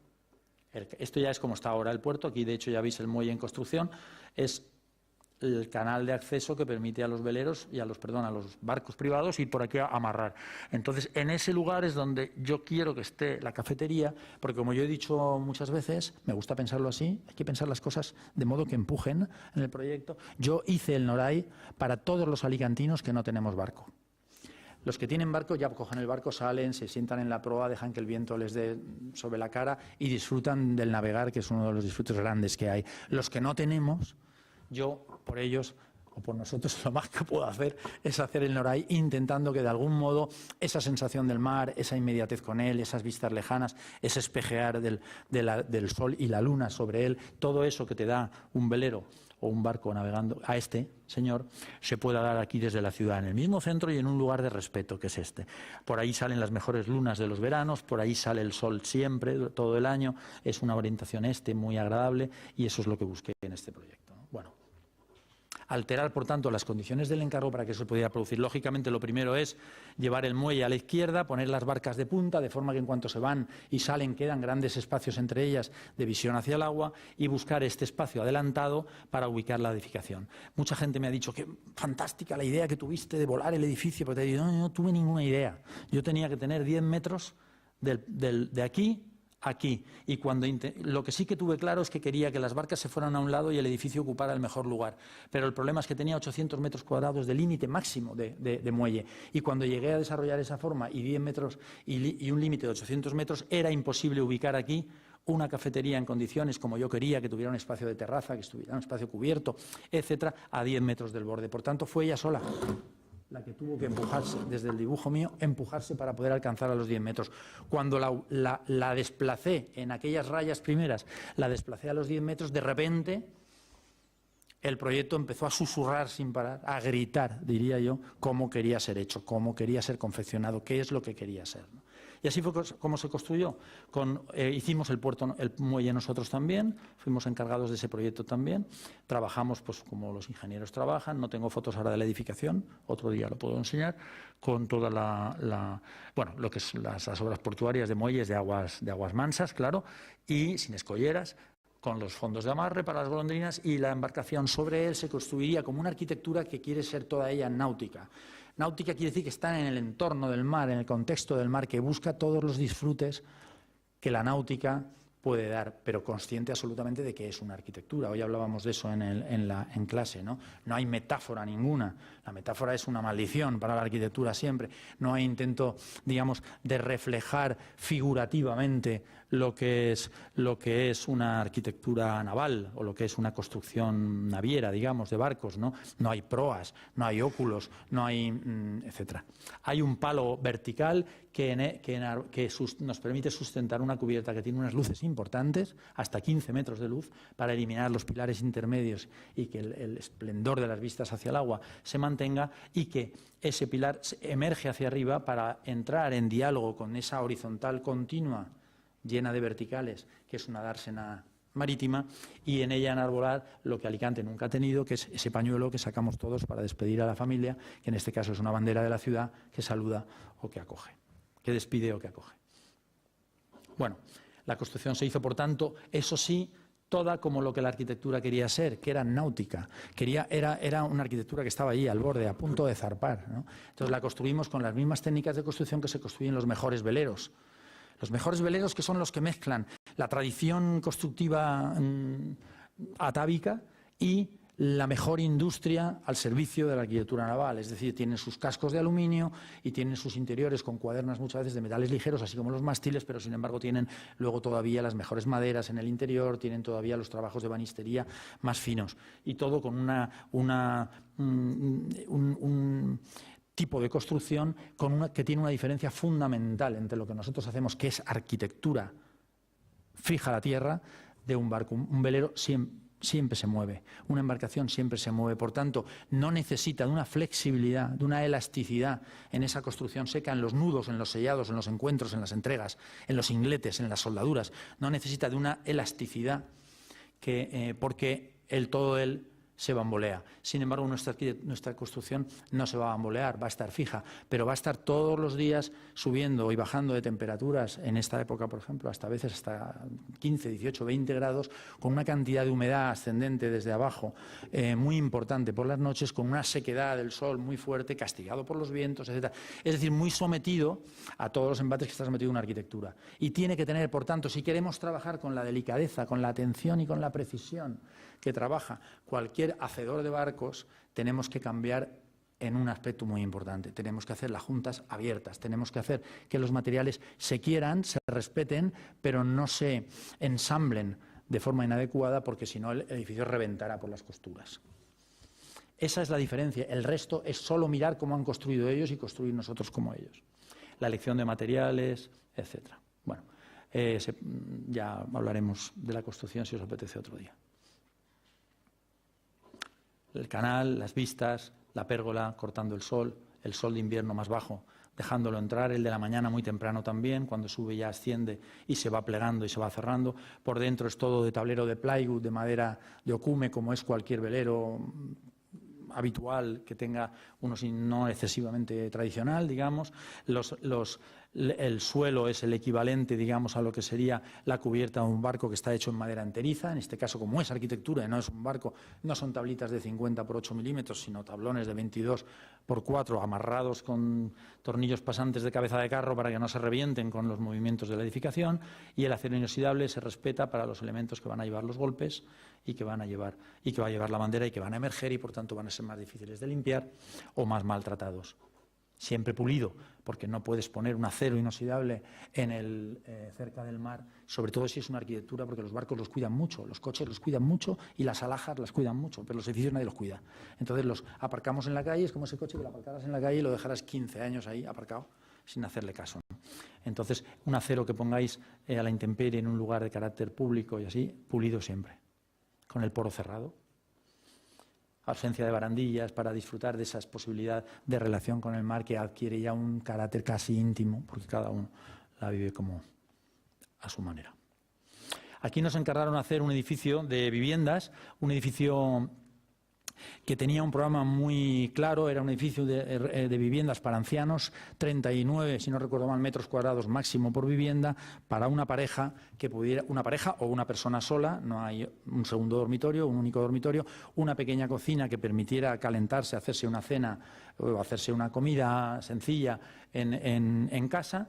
Esto ya es como está ahora el puerto, aquí de hecho ya veis el muelle en construcción, es el canal de acceso que permite a los veleros y a los barcos privados ir por aquí a amarrar. Entonces, en ese lugar es donde yo quiero que esté la cafetería, porque como yo he dicho muchas veces, me gusta pensarlo así, hay que pensar las cosas de modo que empujen en el proyecto. Yo hice el Noray para todos los alicantinos que no tenemos barco. Los que tienen barco ya cogen el barco, salen, se sientan en la proa, dejan que el viento les dé sobre la cara y disfrutan del navegar, que es uno de los disfrutes grandes que hay. Los que no tenemos, yo por ellos o por nosotros lo más que puedo hacer es hacer el Noray intentando que de algún modo esa sensación del mar, esa inmediatez con él, esas vistas lejanas, ese espejear del sol y la luna sobre él, todo eso que te da un velero o un barco navegando a este señor, se pueda dar aquí desde la ciudad, en el mismo centro y en un lugar de respeto que es este. Por ahí salen las mejores lunas de los veranos, por ahí sale el sol siempre, todo el año, es una orientación muy agradable y eso es lo que busqué en este proyecto, ¿no? Bueno, alterar, por tanto, las condiciones del encargo para que eso se pudiera producir. Lógicamente, lo primero es llevar el muelle a la izquierda, poner las barcas de punta, de forma que en cuanto se van y salen quedan grandes espacios entre ellas de visión hacia el agua y buscar este espacio adelantado para ubicar la edificación. Mucha gente me ha dicho que fantástica la idea que tuviste de volar el edificio, pero te digo, no tuve ninguna idea. Yo tenía que tener 10 metros de aquí aquí. Y lo que sí que tuve claro es que quería que las barcas se fueran a un lado y el edificio ocupara el mejor lugar. Pero el problema es que tenía 800 metros cuadrados de límite máximo de muelle. Y cuando llegué a desarrollar esa forma y 10 metros y un límite de 800 metros, era imposible ubicar aquí una cafetería en condiciones como yo quería, que tuviera un espacio de terraza, que estuviera un espacio cubierto, etcétera, a 10 metros del borde. Por tanto, fue ella sola la que tuvo que empujarse, desde el dibujo mío, empujarse para poder alcanzar a los 10 metros. Cuando la desplacé en aquellas rayas primeras, la desplacé a los 10 metros, de repente el proyecto empezó a susurrar sin parar, a gritar, diría yo, cómo quería ser hecho, cómo quería ser confeccionado, qué es lo que quería ser, ¿no? Y así fue como se construyó. Hicimos el muelle nosotros también, fuimos encargados de ese proyecto también. Trabajamos pues como los ingenieros trabajan, no tengo fotos ahora de la edificación, otro día lo puedo enseñar, con toda lo que es las obras portuarias de muelles de aguas mansas, claro, y sin escolleras, con los fondos de amarre para las golondrinas, y la embarcación sobre él se construiría como una arquitectura que quiere ser toda ella náutica. Náutica quiere decir que está en el entorno del mar, en el contexto del mar, que busca todos los disfrutes que la náutica puede dar, pero consciente absolutamente de que es una arquitectura. Hoy hablábamos de eso en clase, ¿no? No hay metáfora ninguna. La metáfora es una maldición para la arquitectura siempre. No hay intento, digamos, de reflejar figurativamente lo que es una arquitectura naval o lo que es una construcción naviera, digamos, de barcos, ¿no? No hay proas, no hay óculos, no hay etcétera. Hay un palo vertical que nos permite sustentar una cubierta que tiene unas luces importantes, hasta 15 metros de luz, para eliminar los pilares intermedios y que el esplendor de las vistas hacia el agua se mantenga, y que ese pilar emerge hacia arriba para entrar en diálogo con esa horizontal continua llena de verticales, que es una dársena marítima, y en ella enarbolar lo que Alicante nunca ha tenido, que es ese pañuelo que sacamos todos para despedir a la familia, que en este caso es una bandera de la ciudad que saluda o que acoge, que despide o que acoge. Bueno, la construcción se hizo, por tanto, eso sí, toda como lo que la arquitectura quería ser, que era náutica. Era una arquitectura que estaba allí, al borde, a punto de zarpar, ¿no? Entonces la construimos con las mismas técnicas de construcción que se construyen los mejores veleros. Los mejores veleros, que son los que mezclan la tradición constructiva atávica y la mejor industria al servicio de la arquitectura naval, es decir, tienen sus cascos de aluminio y tienen sus interiores con cuadernas muchas veces de metales ligeros, así como los mástiles, pero sin embargo tienen luego todavía las mejores maderas en el interior, tienen todavía los trabajos de banistería más finos y todo con un tipo de construcción que tiene una diferencia fundamental entre lo que nosotros hacemos, que es arquitectura fija a la tierra, de un barco. Un velero siempre se mueve, una embarcación siempre se mueve, por tanto, no necesita de una flexibilidad, de una elasticidad en esa construcción seca, en los nudos, en los sellados, en los encuentros, en las entregas, en los ingletes, en las soldaduras, no necesita de una elasticidad porque todo él se bambolea. Sin embargo, nuestra construcción no se va a bambolear, va a estar fija, pero va a estar todos los días subiendo y bajando de temperaturas, en esta época, por ejemplo, hasta 15, 18, 20 grados, con una cantidad de humedad ascendente desde abajo muy importante por las noches, con una sequedad del sol muy fuerte, castigado por los vientos, etc. Es decir, muy sometido a todos los embates que está sometido una arquitectura. Y tiene que tener, por tanto, si queremos trabajar con la delicadeza, con la atención y con la precisión que trabaja cualquier hacedor de barcos, tenemos que cambiar en un aspecto muy importante. Tenemos que hacer las juntas abiertas, tenemos que hacer que los materiales se quieran, se respeten, pero no se ensamblen de forma inadecuada, porque si no el edificio reventará por las costuras. Esa es la diferencia. El resto es solo mirar cómo han construido ellos y construir nosotros como ellos. La elección de materiales, etcétera. Bueno, ya hablaremos de la construcción si os apetece otro día. El canal, las vistas, la pérgola cortando el sol de invierno más bajo, dejándolo entrar, el de la mañana muy temprano también, cuando sube ya asciende y se va plegando y se va cerrando. Por dentro es todo de tablero de plywood, de madera de ocume, como es cualquier velero habitual que tenga uno no excesivamente tradicional, digamos. El suelo es el equivalente, digamos, a lo que sería la cubierta de un barco que está hecho en madera enteriza. En este caso, como es arquitectura y no es un barco, no son tablitas de 50 por 8 milímetros, sino tablones de 22 por 4 amarrados con tornillos pasantes de cabeza de carro para que no se revienten con los movimientos de la edificación. Y el acero inoxidable se respeta para los elementos que van a llevar los golpes y que va a llevar la bandera y que van a emerger y por tanto van a ser más difíciles de limpiar o más maltratados. Siempre pulido, porque no puedes poner un acero inoxidable cerca del mar, sobre todo si es una arquitectura, porque los barcos los cuidan mucho, los coches los cuidan mucho y las alhajas las cuidan mucho, pero los edificios nadie los cuida. Entonces los aparcamos en la calle, es como ese coche que lo aparcaras en la calle y lo dejarás 15 años ahí aparcado sin hacerle caso, ¿no? Entonces, un acero que pongáis a la intemperie en un lugar de carácter público y así, pulido siempre, con el poro cerrado. Ausencia de barandillas para disfrutar de esa posibilidad de relación con el mar que adquiere ya un carácter casi íntimo, porque cada uno la vive como a su manera. Aquí nos encargaron hacer un edificio de viviendas, un edificio que tenía un programa muy claro, era un edificio de viviendas para ancianos, 39, si no recuerdo mal, metros cuadrados máximo por vivienda, para una pareja que pudiera, una pareja o una persona sola, no hay un segundo dormitorio, un único dormitorio, una pequeña cocina que permitiera calentarse, hacerse una cena o hacerse una comida sencilla en casa,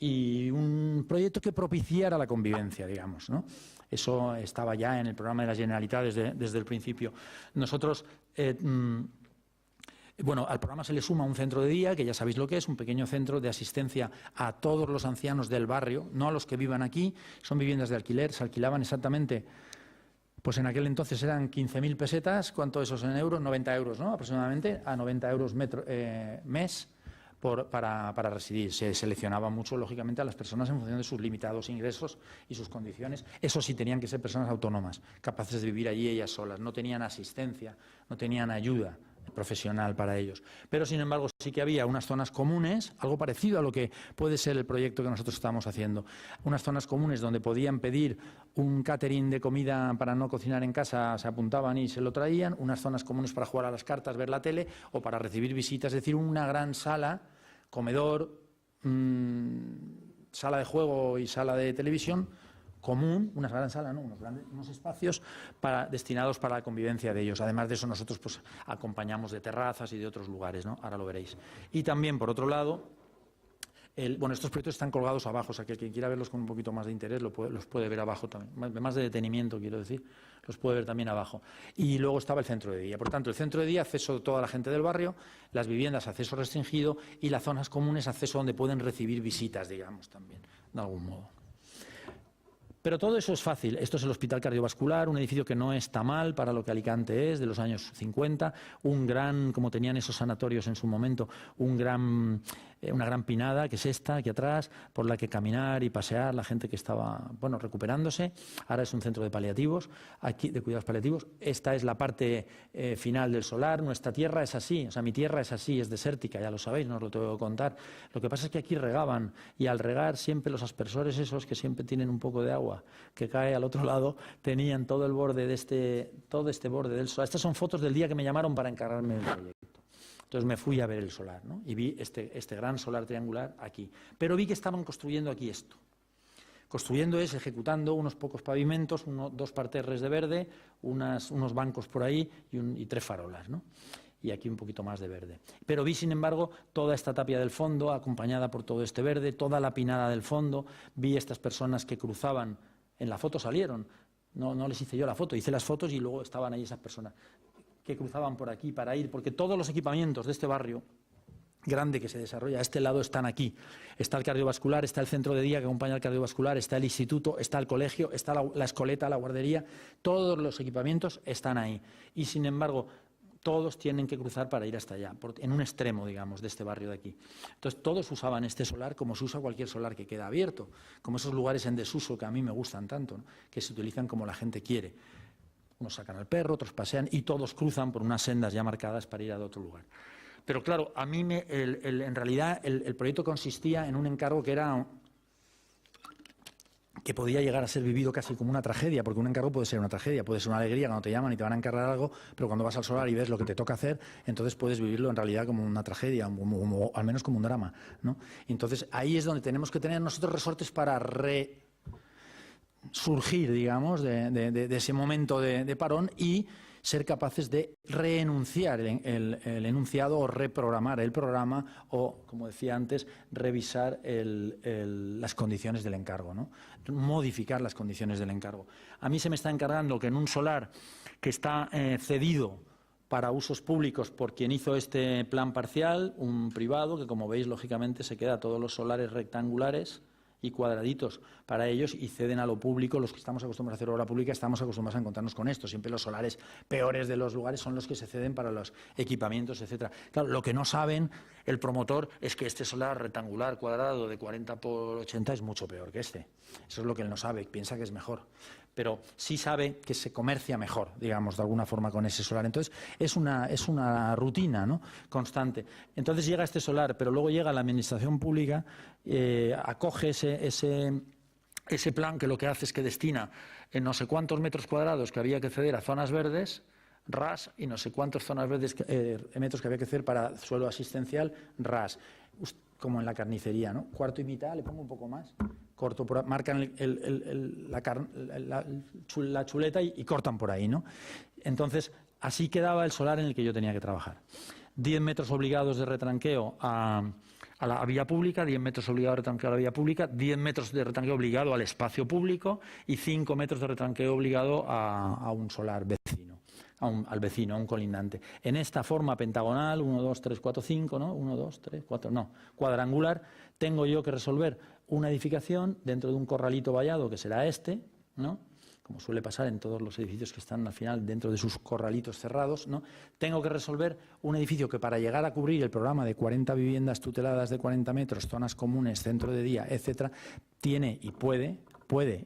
y un proyecto que propiciara la convivencia, digamos, ¿no? Eso estaba ya en el programa de la Generalitat desde el principio. Nosotros, al programa se le suma un centro de día, que ya sabéis lo que es, un pequeño centro de asistencia a todos los ancianos del barrio, no a los que vivan aquí, son viviendas de alquiler, se alquilaban exactamente, pues en aquel entonces eran 15.000 pesetas, ¿cuánto eso es en euros? 90 euros, ¿no? Aproximadamente, a 90 euros mes. Para residir. Se seleccionaba mucho, lógicamente, a las personas en función de sus limitados ingresos y sus condiciones. Eso sí, tenían que ser personas autónomas, capaces de vivir allí ellas solas. No tenían asistencia, no tenían ayuda profesional para ellos. Pero, sin embargo, sí que había unas zonas comunes, algo parecido a lo que puede ser el proyecto que nosotros estamos haciendo. Unas zonas comunes donde podían pedir un catering de comida para no cocinar en casa, se apuntaban y se lo traían. Unas zonas comunes para jugar a las cartas, ver la tele o para recibir visitas. Es decir, una gran sala, comedor, sala de juego y sala de televisión común, una gran sala, ¿no? unos espacios destinados para la convivencia de ellos. Además de eso, nosotros pues acompañamos de terrazas y de otros lugares, ¿no? Ahora lo veréis. Y también, por otro lado, Bueno, estos proyectos están colgados abajo, o sea que quien quiera verlos con un poquito más de interés los puede ver abajo también, más de detenimiento quiero decir, los puede ver también abajo. Y luego estaba el centro de día. Por tanto, el centro de día, acceso de toda la gente del barrio, las viviendas, acceso restringido, y las zonas comunes, acceso donde pueden recibir visitas, digamos, también, de algún modo. Pero todo eso es fácil. Esto es el Hospital Cardiovascular, un edificio que no está mal para lo que Alicante es, de los años 50, como tenían esos sanatorios en su momento, una gran pinada, que es esta, aquí atrás, por la que caminar y pasear la gente que estaba, bueno, recuperándose. Ahora es un centro de paliativos, aquí de cuidados paliativos. Esta es la parte final del solar. Nuestra tierra es así, o sea, mi tierra es así, es desértica, ya lo sabéis, no os lo tengo que contar. Lo que pasa es que aquí regaban, y al regar siempre los aspersores esos, que siempre tienen un poco de agua que cae al otro lado, tenían todo el borde todo este borde del solar. Estas son fotos del día que me llamaron para encargarme del proyecto. Entonces me fui a ver el solar, ¿no? Y vi este gran solar triangular aquí. Pero vi que estaban construyendo aquí esto. Construyendo es ejecutando unos pocos pavimentos, 2 parterres de verde, unos bancos por ahí y 3 farolas, ¿no? Y aquí un poquito más de verde. Pero vi, sin embargo, toda esta tapia del fondo, acompañada por todo este verde, toda la pinada del fondo. Vi estas personas que cruzaban, en la foto salieron, no les hice yo la foto, hice las fotos y luego estaban ahí esas personas que cruzaban por aquí para ir, porque todos los equipamientos de este barrio grande que se desarrolla a este lado están aquí. Está el cardiovascular, está el centro de día que acompaña al cardiovascular, está el instituto, está el colegio, está la escoleta, la guardería, todos los equipamientos están ahí. Y, sin embargo, todos tienen que cruzar para ir hasta allá, en un extremo, digamos, de este barrio de aquí. Entonces, todos usaban este solar como se usa cualquier solar que queda abierto, como esos lugares en desuso que a mí me gustan tanto, ¿no? Que se utilizan como la gente quiere. Unos sacan al perro, otros pasean y todos cruzan por unas sendas ya marcadas para ir a otro lugar. Pero claro, a mí en realidad el proyecto consistía en un encargo que podía llegar a ser vivido casi como una tragedia, porque un encargo puede ser una tragedia, puede ser una alegría cuando te llaman y te van a encargar algo, pero cuando vas al solar y ves lo que te toca hacer, entonces puedes vivirlo en realidad como una tragedia, o al menos como un drama, ¿no? Y entonces ahí es donde tenemos que tener nosotros resortes para surgir, digamos, de ese momento de parón y ser capaces de reenunciar el enunciado o reprogramar el programa o, como decía antes, revisar las condiciones del encargo, ¿no? Modificar las condiciones del encargo. A mí se me está encargando que en un solar que está cedido para usos públicos por quien hizo este plan parcial, un privado que, como veis, lógicamente se queda todos los solares rectangulares y cuadraditos para ellos y ceden a lo público. Los que estamos acostumbrados a hacer obra pública estamos acostumbrados a encontrarnos con esto. Siempre los solares peores de los lugares son los que se ceden para los equipamientos, etcétera. Claro, lo que no saben el promotor es que este solar rectangular cuadrado de 40 por 80 es mucho peor que este. Eso es lo que él no sabe, piensa que es mejor. Pero sí sabe que se comercia mejor, digamos, de alguna forma con ese solar. Entonces, es una rutina, ¿no?, constante. Entonces llega este solar, pero luego llega la administración pública, acoge ese plan que lo que hace es que destina en no sé cuántos metros cuadrados que había que ceder a zonas verdes, RAS, y no sé cuántos metros que había que ceder para suelo asistencial, RAS. Como en la carnicería, ¿no? Cuarto y mitad, le pongo un poco más, corto marcan la chuleta y cortan por ahí, ¿no? Entonces, así quedaba el solar en el que yo tenía que trabajar. 10 metros obligados de retranqueo a la vía pública, 10 metros obligados de retranqueo a la vía pública, 10 metros de retranqueo obligado al espacio público y 5 metros de retranqueo obligado a un solar vecino. Al vecino, a un colindante. En esta forma pentagonal, 1, 2, 3, 4, 5, ¿no? 1, 2, 3, 4, no, cuadrangular, tengo yo que resolver una edificación dentro de un corralito vallado, que será este, ¿no?, como suele pasar en todos los edificios que están al final dentro de sus corralitos cerrados, ¿no? Tengo que resolver un edificio que, para llegar a cubrir el programa de 40 viviendas tuteladas de 40 metros, zonas comunes, centro de día, etcétera, tiene y puede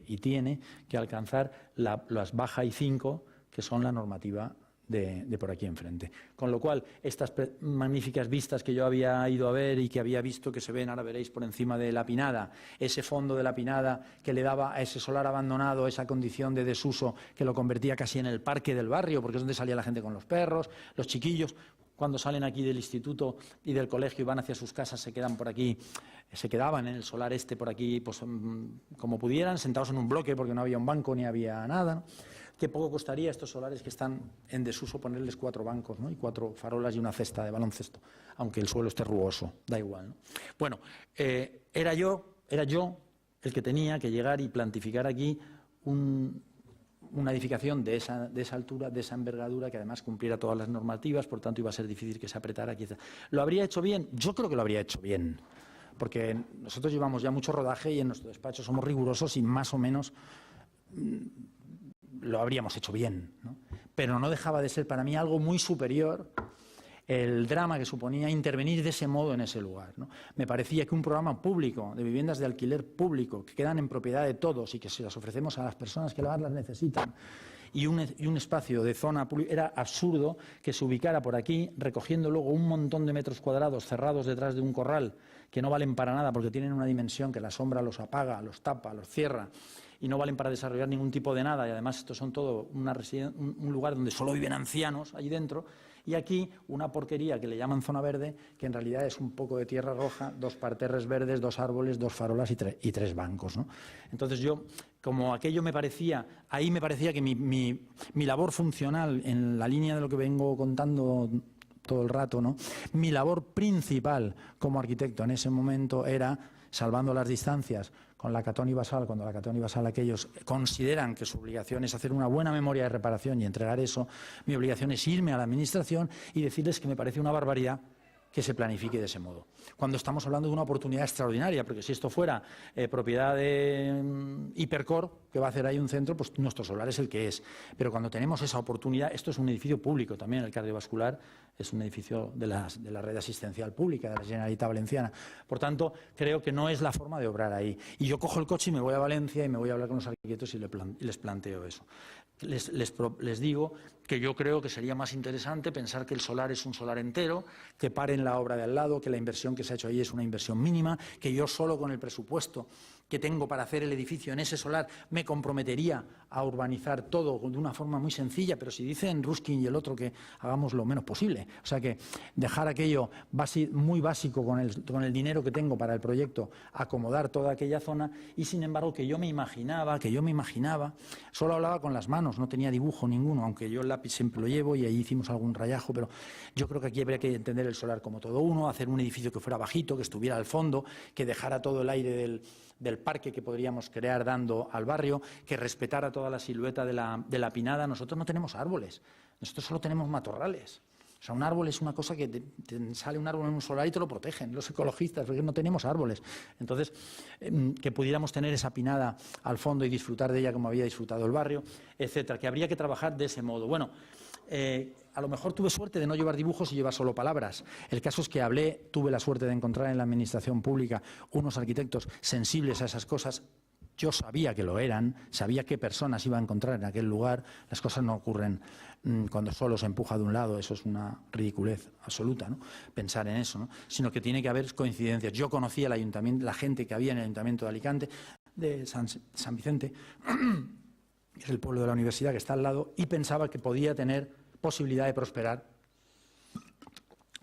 y tiene que alcanzar las baja y 5, que son la normativa de por aquí enfrente. Con lo cual, estas magníficas vistas que yo había ido a ver y que había visto que se ven, ahora veréis, por encima de la Pinada, ese fondo de la Pinada que le daba a ese solar abandonado esa condición de desuso que lo convertía casi en el parque del barrio, porque es donde salía la gente con los perros, los chiquillos. cuando salen aquí del instituto y del colegio y van hacia sus casas, se quedan por aquí, se quedaban en el solar este por aquí, pues como pudieran, sentados en un bloque porque no había un banco ni había nada, ¿no? Qué poco costaría estos solares que están en desuso ponerles 4 bancos, ¿no? Y 4 farolas y una cesta de baloncesto, aunque el suelo esté rugoso, da igual, ¿no? Bueno, era yo el que tenía que llegar y plantificar aquí una edificación de esa altura, de esa envergadura, que además cumpliera todas las normativas, por tanto iba a ser difícil que se apretara aquí. ¿Lo habría hecho bien? Yo creo que lo habría hecho bien, porque nosotros llevamos ya mucho rodaje y en nuestro despacho somos rigurosos y más o menos lo habríamos hecho bien, ¿no? Pero no dejaba de ser para mí algo muy superior el drama que suponía intervenir de ese modo en ese lugar, ¿no? Me parecía que un programa público, de viviendas de alquiler público, que quedan en propiedad de todos y que se las ofrecemos a las personas que las necesitan, y un espacio de zona pública, era absurdo que se ubicara por aquí, recogiendo luego un montón de metros cuadrados cerrados detrás de un corral, que no valen para nada porque tienen una dimensión que la sombra los apaga, los tapa, los cierra, y no valen para desarrollar ningún tipo de nada, y además estos son todo un lugar donde solo viven ancianos allí dentro, y aquí una porquería que le llaman zona verde, que en realidad es un poco de tierra roja, 2 parterres verdes, 2 árboles, 2 farolas y 3 bancos, ¿no? Entonces yo, como aquello me parecía que mi labor funcional, en la línea de lo que vengo contando todo el rato, ¿no? Mi labor principal como arquitecto en ese momento era, salvando las distancias con la Catón y Basal, cuando la Catón y Basal aquellos consideran que su obligación es hacer una buena memoria de reparación y entregar eso, mi obligación es irme a la administración y decirles que me parece una barbaridad que se planifique de ese modo. Cuando estamos hablando de una oportunidad extraordinaria, porque si esto fuera propiedad de Hipercor, que va a hacer ahí un centro, pues nuestro solar es el que es. Pero cuando tenemos esa oportunidad, esto es un edificio público también, el cardiovascular es un edificio de la red asistencial pública, de la Generalitat Valenciana. Por tanto, creo que no es la forma de obrar ahí. Y yo cojo el coche y me voy a Valencia y me voy a hablar con los arquitectos y les planteo eso. Les digo que yo creo que sería más interesante pensar que el solar es un solar entero, que paren la obra de al lado, que la inversión que se ha hecho ahí es una inversión mínima, que yo solo con el presupuesto que tengo para hacer el edificio en ese solar me comprometería a urbanizar todo de una forma muy sencilla, pero si dicen Ruskin y el otro que hagamos lo menos posible. O sea que dejar aquello muy básico con el dinero que tengo para el proyecto, acomodar toda aquella zona y sin embargo que yo me imaginaba, solo hablaba con las manos, no tenía dibujo ninguno, aunque yo el lápiz siempre lo llevo y ahí hicimos algún rayajo, pero yo creo que aquí habría que entender el solar como todo uno, hacer un edificio que fuera bajito, que estuviera al fondo, que dejara todo el aire del parque que podríamos crear dando al barrio, que respetara toda la silueta de la pinada. Nosotros no tenemos árboles, nosotros solo tenemos matorrales. O sea, un árbol es una cosa que te sale un árbol en un solar y te lo protegen los ecologistas, porque no tenemos árboles. Entonces, que pudiéramos tener esa pinada al fondo y disfrutar de ella como había disfrutado el barrio, etcétera, que habría que trabajar de ese modo. Bueno, a lo mejor tuve suerte de no llevar dibujos y llevar solo palabras. El caso es que tuve la suerte de encontrar en la administración pública unos arquitectos sensibles a esas cosas. Yo sabía que lo eran, sabía qué personas iba a encontrar en aquel lugar. Las cosas no ocurren cuando solo se empuja de un lado, eso es una ridiculez absoluta, ¿no? Pensar en eso, ¿no? Sino que tiene que haber coincidencias. Yo conocía el ayuntamiento, la gente que había en el ayuntamiento de Alicante, de San Vicente, que es el pueblo de la universidad que está al lado, y pensaba que podía tener posibilidad de prosperar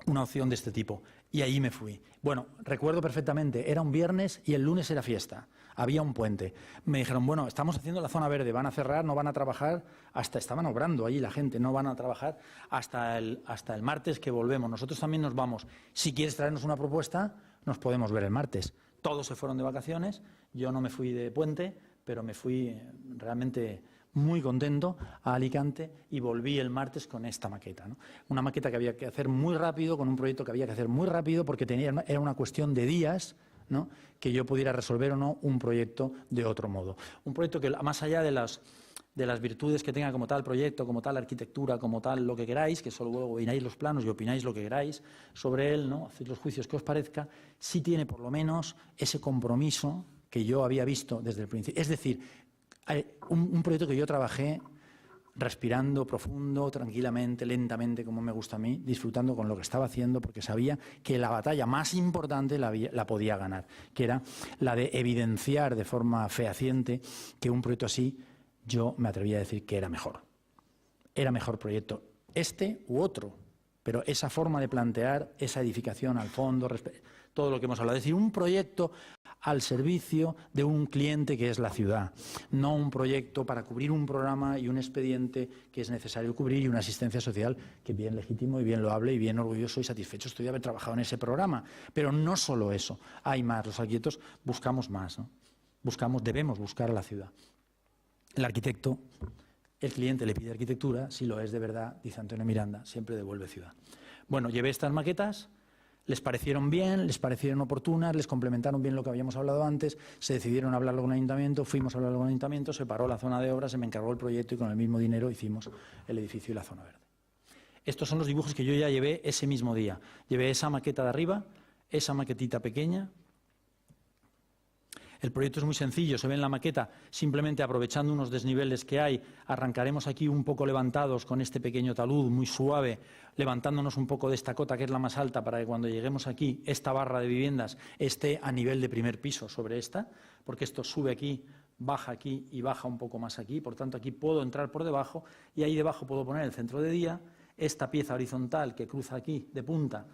una opción de este tipo. Y ahí me fui. Bueno, recuerdo perfectamente, era un viernes y el lunes era fiesta. Había un puente. Me dijeron, bueno, estamos haciendo la zona verde, van a cerrar, no van a trabajar, estaban obrando allí la gente, no van a trabajar hasta el martes que volvemos. Nosotros también nos vamos. Si quieres traernos una propuesta, nos podemos ver el martes. Todos se fueron de vacaciones, yo no me fui de puente, pero me fui realmente muy contento a Alicante y volví el martes con esta maqueta, ¿no? Una maqueta que había que hacer muy rápido, con un proyecto que había que hacer muy rápido porque era una cuestión de días, ¿no? Que yo pudiera resolver o no un proyecto de otro modo. Un proyecto que, más allá de las virtudes que tenga como tal proyecto, como tal arquitectura, como tal lo que queráis, que solo luego veáis los planos y opináis lo que queráis sobre él, ¿no? Hacéis los juicios que os parezca, sí tiene por lo menos ese compromiso que yo había visto desde el principio. Es decir, un proyecto que yo trabajé respirando profundo, tranquilamente, lentamente, como me gusta a mí, disfrutando con lo que estaba haciendo, porque sabía que la batalla más importante la podía ganar, que era la de evidenciar de forma fehaciente que un proyecto así, yo me atrevía a decir que era mejor. Era mejor proyecto este u otro, pero esa forma de plantear esa edificación al fondo, todo lo que hemos hablado, es decir, un proyecto al servicio de un cliente que es la ciudad, no un proyecto para cubrir un programa y un expediente que es necesario cubrir y una asistencia social que bien legítimo y bien loable y bien orgulloso y satisfecho estoy de haber trabajado en ese programa. Pero no solo eso, hay más. Los arquitectos buscamos más, ¿no? Debemos buscar a la ciudad. El arquitecto, el cliente le pide arquitectura, si lo es de verdad, dice Antonio Miranda, siempre devuelve ciudad. Bueno, llevé estas maquetas. Les parecieron bien, les parecieron oportunas, les complementaron bien lo que habíamos hablado antes, se decidieron hablarlo con el ayuntamiento, fuimos a hablarlo con el ayuntamiento, se paró la zona de obra, se me encargó el proyecto y con el mismo dinero hicimos el edificio y la zona verde. Estos son los dibujos que yo ya llevé ese mismo día. Llevé esa maqueta de arriba, esa maquetita pequeña. El proyecto es muy sencillo, se ve en la maqueta, simplemente aprovechando unos desniveles que hay, arrancaremos aquí un poco levantados con este pequeño talud muy suave, levantándonos un poco de esta cota que es la más alta para que cuando lleguemos aquí, esta barra de viviendas esté a nivel de primer piso sobre esta, porque esto sube aquí, baja aquí y baja un poco más aquí, por tanto aquí puedo entrar por debajo y ahí debajo puedo poner el centro de día, esta pieza horizontal que cruza aquí de punta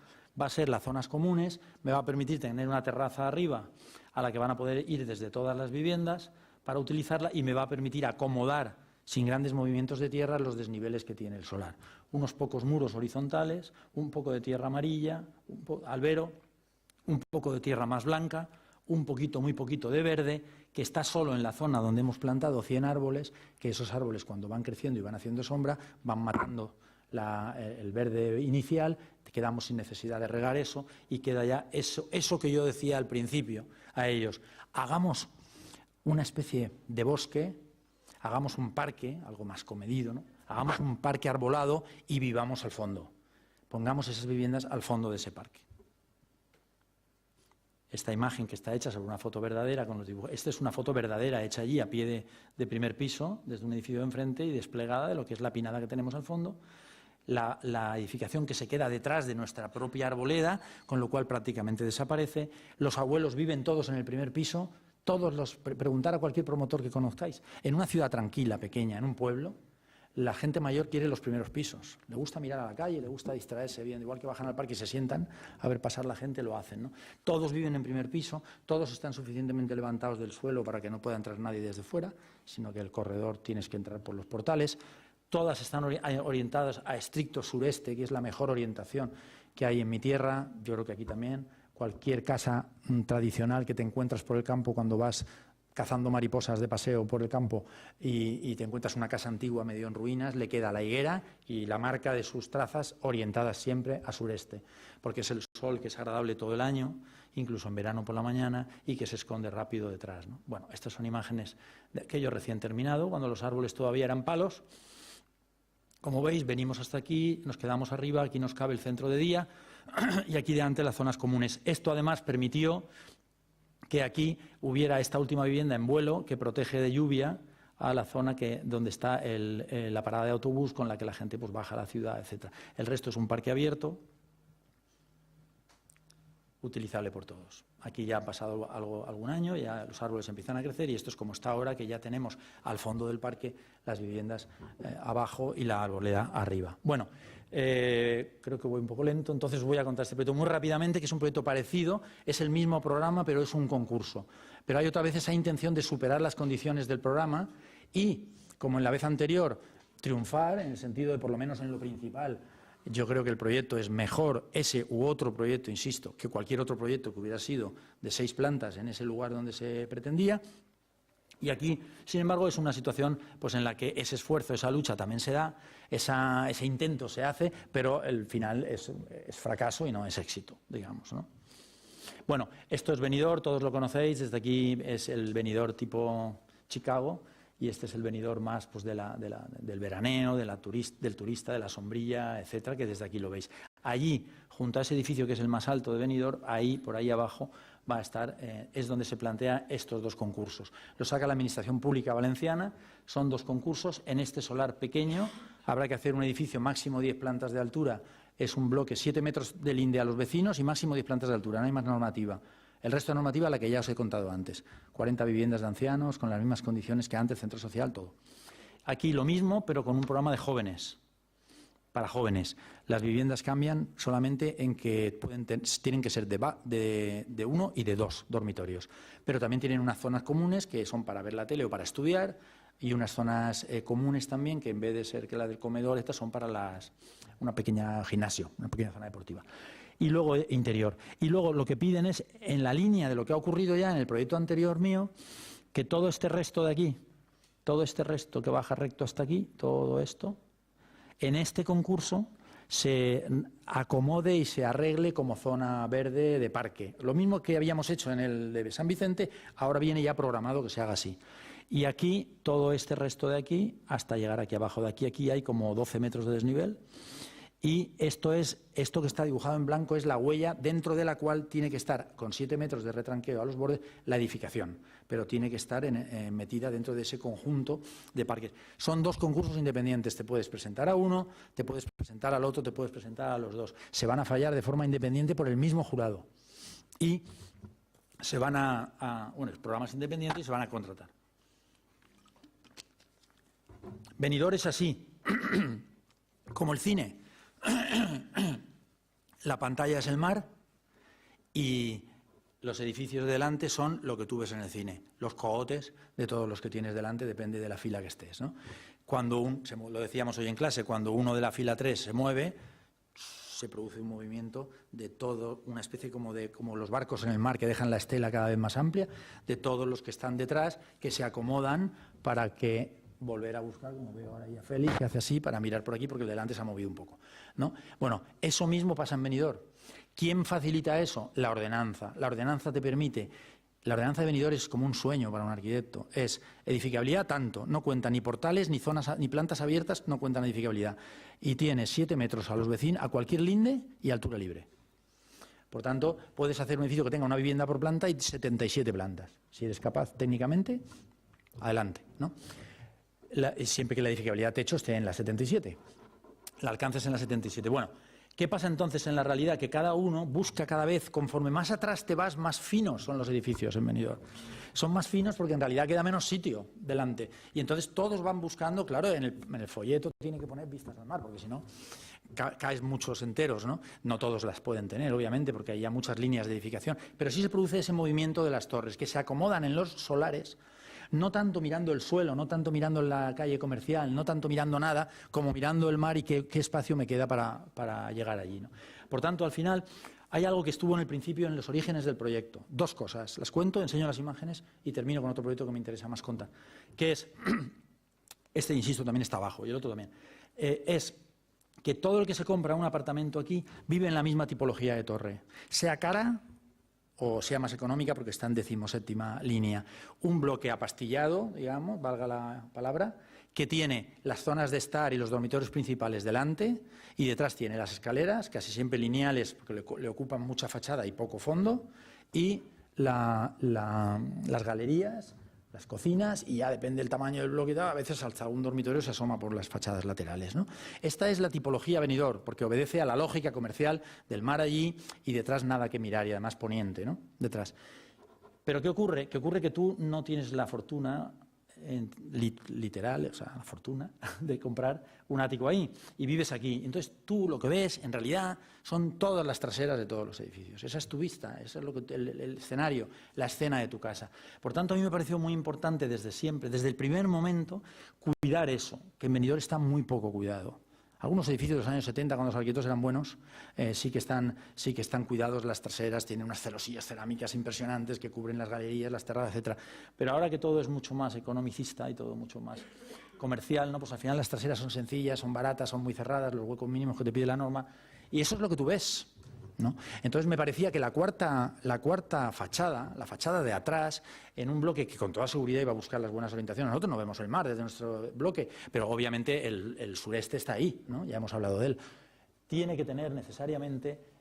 va a ser las zonas comunes, me va a permitir tener una terraza arriba a la que van a poder ir desde todas las viviendas para utilizarla y me va a permitir acomodar sin grandes movimientos de tierra los desniveles que tiene el solar. Unos pocos muros horizontales, un poco de tierra amarilla, albero, un poco de tierra más blanca, un poquito, muy poquito de verde, que está solo en la zona donde hemos plantado 100 árboles, que esos árboles cuando van creciendo y van haciendo sombra van matando el verde inicial, quedamos sin necesidad de regar eso y queda ya eso que yo decía al principio a ellos. Hagamos una especie de bosque, hagamos un parque, algo más comedido, ¿no? Hagamos un parque arbolado y vivamos al fondo. Pongamos esas viviendas al fondo de ese parque. Esta imagen que está hecha sobre una foto verdadera con los dibujos. Esta es una foto verdadera hecha allí a pie de primer piso, desde un edificio de enfrente y desplegada de lo que es la pinada que tenemos al fondo. La edificación que se queda detrás de nuestra propia arboleda, con lo cual prácticamente desaparece. Los abuelos viven todos en el primer piso, preguntar a cualquier promotor que conozcáis. En una ciudad tranquila, pequeña, en un pueblo, la gente mayor quiere los primeros pisos. Le gusta mirar a la calle, le gusta distraerse bien. Igual que bajan al parque y se sientan a ver pasar la gente, lo hacen, ¿no? Todos viven en primer piso, todos están suficientemente levantados del suelo para que no pueda entrar nadie desde fuera, sino que el corredor tienes que entrar por los portales. Todas están orientadas a estricto sureste, que es la mejor orientación que hay en mi tierra, yo creo que aquí también. Cualquier casa tradicional que te encuentras por el campo cuando vas cazando mariposas de paseo por el campo y te encuentras una casa antigua medio en ruinas, le queda la higuera y la marca de sus trazas orientadas siempre a sureste, porque es el sol que es agradable todo el año, incluso en verano por la mañana, y que se esconde rápido detrás, ¿no? Bueno, estas son imágenes de aquello recién terminado, cuando los árboles todavía eran palos. Como veis, venimos hasta aquí, nos quedamos arriba, aquí nos cabe el centro de día y aquí delante las zonas comunes. Esto además permitió que aquí hubiera esta última vivienda en vuelo que protege de lluvia a la zona donde está la parada de autobús con la que la gente pues, baja a la ciudad, etc. El resto es un parque abierto, utilizable por todos. Aquí ya ha pasado algún año, ya los árboles empiezan a crecer y esto es como está ahora, que ya tenemos al fondo del parque las viviendas abajo y la arboleda arriba. Bueno, creo que voy un poco lento, entonces voy a contar este proyecto muy rápidamente, que es un proyecto parecido, es el mismo programa, pero es un concurso. Pero hay otra vez esa intención de superar las condiciones del programa y, como en la vez anterior, triunfar, en el sentido de, por lo menos en lo principal, yo creo que el proyecto es mejor, ese u otro proyecto, insisto, que cualquier otro proyecto que hubiera sido de 6 plantas en ese lugar donde se pretendía. Y aquí, sin embargo, es una situación pues, en la que ese esfuerzo, esa lucha también se da, ese intento se hace, pero el final es fracaso y no es éxito, digamos, ¿no? Bueno, esto es Benidorm, todos lo conocéis, desde aquí es el Benidorm tipo Chicago. Y este es el venidor más pues, del veraneo, del turista, de la sombrilla, etcétera, que desde aquí lo veis. Allí, junto a ese edificio que es el más alto de Benidorm, ahí, por ahí abajo, va a estar, es donde se plantean estos 2 concursos. Lo saca la Administración Pública Valenciana, son 2 concursos. En este solar pequeño habrá que hacer un edificio máximo 10 plantas de altura, es un bloque 7 metros de linde a los vecinos y máximo 10 plantas de altura, no hay más normativa. El resto de normativa, la que ya os he contado antes. 40 viviendas de ancianos, con las mismas condiciones que antes, centro social, todo. Aquí lo mismo, pero con un programa de jóvenes. para jóvenes. Las viviendas cambian solamente en que tienen que ser de 1 y de 2 dormitorios. Pero también tienen unas zonas comunes que son para ver la tele o para estudiar, y unas zonas comunes también que en vez de ser que la del comedor, estas son para una pequeña gimnasio, una pequeña zona deportiva. Y luego interior. Y luego lo que piden es, en la línea de lo que ha ocurrido ya en el proyecto anterior mío, que todo este resto de aquí, todo este resto que baja recto hasta aquí, todo esto, en este concurso se acomode y se arregle como zona verde de parque. Lo mismo que habíamos hecho en el de San Vicente, ahora viene ya programado que se haga así. Y aquí, todo este resto de aquí, hasta llegar aquí abajo. De aquí a aquí hay como 12 metros de desnivel. Y esto que está dibujado en blanco es la huella dentro de la cual tiene que estar, con 7 metros de retranqueo a los bordes, la edificación. Pero tiene que estar metida dentro de ese conjunto de parques. Son 2 concursos independientes. Te puedes presentar a uno, te puedes presentar al otro, te puedes presentar a los 2. Se van a fallar de forma independiente por el mismo jurado. Y se van bueno, programas independientes y se van a contratar. Benidorm es así, como el cine. La pantalla es el mar y los edificios de delante son lo que tú ves en el cine. Los cogotes de todos los que tienes delante, depende de la fila que estés, ¿no? Lo decíamos hoy en clase, cuando uno de la fila 3 se mueve, se produce un movimiento de todo, una especie como los barcos en el mar que dejan la estela cada vez más amplia, de todos los que están detrás, que se acomodan para que volver a buscar, como veo ahora ya Félix, que hace así para mirar por aquí porque el delante se ha movido un poco, ¿no? Bueno, eso mismo pasa en Benidorm. ¿Quién facilita eso? La ordenanza. La ordenanza te permite. La ordenanza de Benidorm es como un sueño para un arquitecto. Es edificabilidad tanto, no cuenta ni portales, ni zonas, ni plantas abiertas, no cuentan edificabilidad. Y tienes 7 metros a los vecinos, a cualquier linde y altura libre. Por tanto, puedes hacer un edificio que tenga una vivienda por planta y 77 plantas. Si eres capaz técnicamente, adelante, ¿no? Siempre que la edificabilidad techo esté en la 77. La alcances en la 77. Bueno, ¿qué pasa entonces en la realidad? Que cada uno busca cada vez, conforme más atrás te vas, más finos son los edificios en Benidorm. Son más finos porque en realidad queda menos sitio delante. Y entonces todos van buscando, claro, en el folleto tiene que poner vistas al mar, porque si no caes muchos enteros, ¿no? No todos las pueden tener, obviamente, porque hay ya muchas líneas de edificación, pero sí se produce ese movimiento de las torres, que se acomodan en los solares, no tanto mirando el suelo, no tanto mirando la calle comercial, no tanto mirando nada, como mirando el mar y qué espacio me queda para llegar allí, ¿no? Por tanto, al final, hay algo que estuvo en el principio, en los orígenes del proyecto. 2 cosas. Las cuento, enseño las imágenes y termino con otro proyecto que me interesa más contar. Que es, insisto, también está abajo y el otro también. Es que todo el que se compra un apartamento aquí vive en la misma tipología de torre. Sea cara o sea más económica porque está en 17ª línea. Un bloque apastillado, digamos, valga la palabra, que tiene las zonas de estar y los dormitorios principales delante y detrás tiene las escaleras, casi siempre lineales porque le ocupan mucha fachada y poco fondo, y las galerías, las cocinas, y ya depende del tamaño del bloque, a veces hasta un dormitorio se asoma por las fachadas laterales, ¿no? Esta es la tipología Benidorm, porque obedece a la lógica comercial del mar allí y detrás nada que mirar, y además poniente, ¿no? Detrás. Pero ¿qué ocurre? Que ocurre que tú no tienes la fortuna literal, o sea, la fortuna de comprar un ático ahí y vives aquí. Entonces tú lo que ves en realidad son todas las traseras de todos los edificios. Esa es tu vista, ese es el escenario, la escena de tu casa. Por tanto, a mí me pareció muy importante desde siempre, desde el primer momento, cuidar eso, que en Benidorm está muy poco cuidado. Algunos edificios de los años 70, cuando los arquitectos eran buenos, sí que están cuidados las traseras, tienen unas celosillas cerámicas impresionantes que cubren las galerías, las terrazas, etcétera. Pero ahora que todo es mucho más economicista y todo mucho más comercial, ¿no? Pues al final las traseras son sencillas, son baratas, son muy cerradas, los huecos mínimos que te pide la norma, y eso es lo que tú ves, ¿no? Entonces me parecía que la cuarta fachada, la fachada de atrás, en un bloque que con toda seguridad iba a buscar las buenas orientaciones. Nosotros no vemos el mar desde nuestro bloque, pero obviamente el sureste está ahí, ¿no? Ya hemos hablado de él. Tiene que tener necesariamente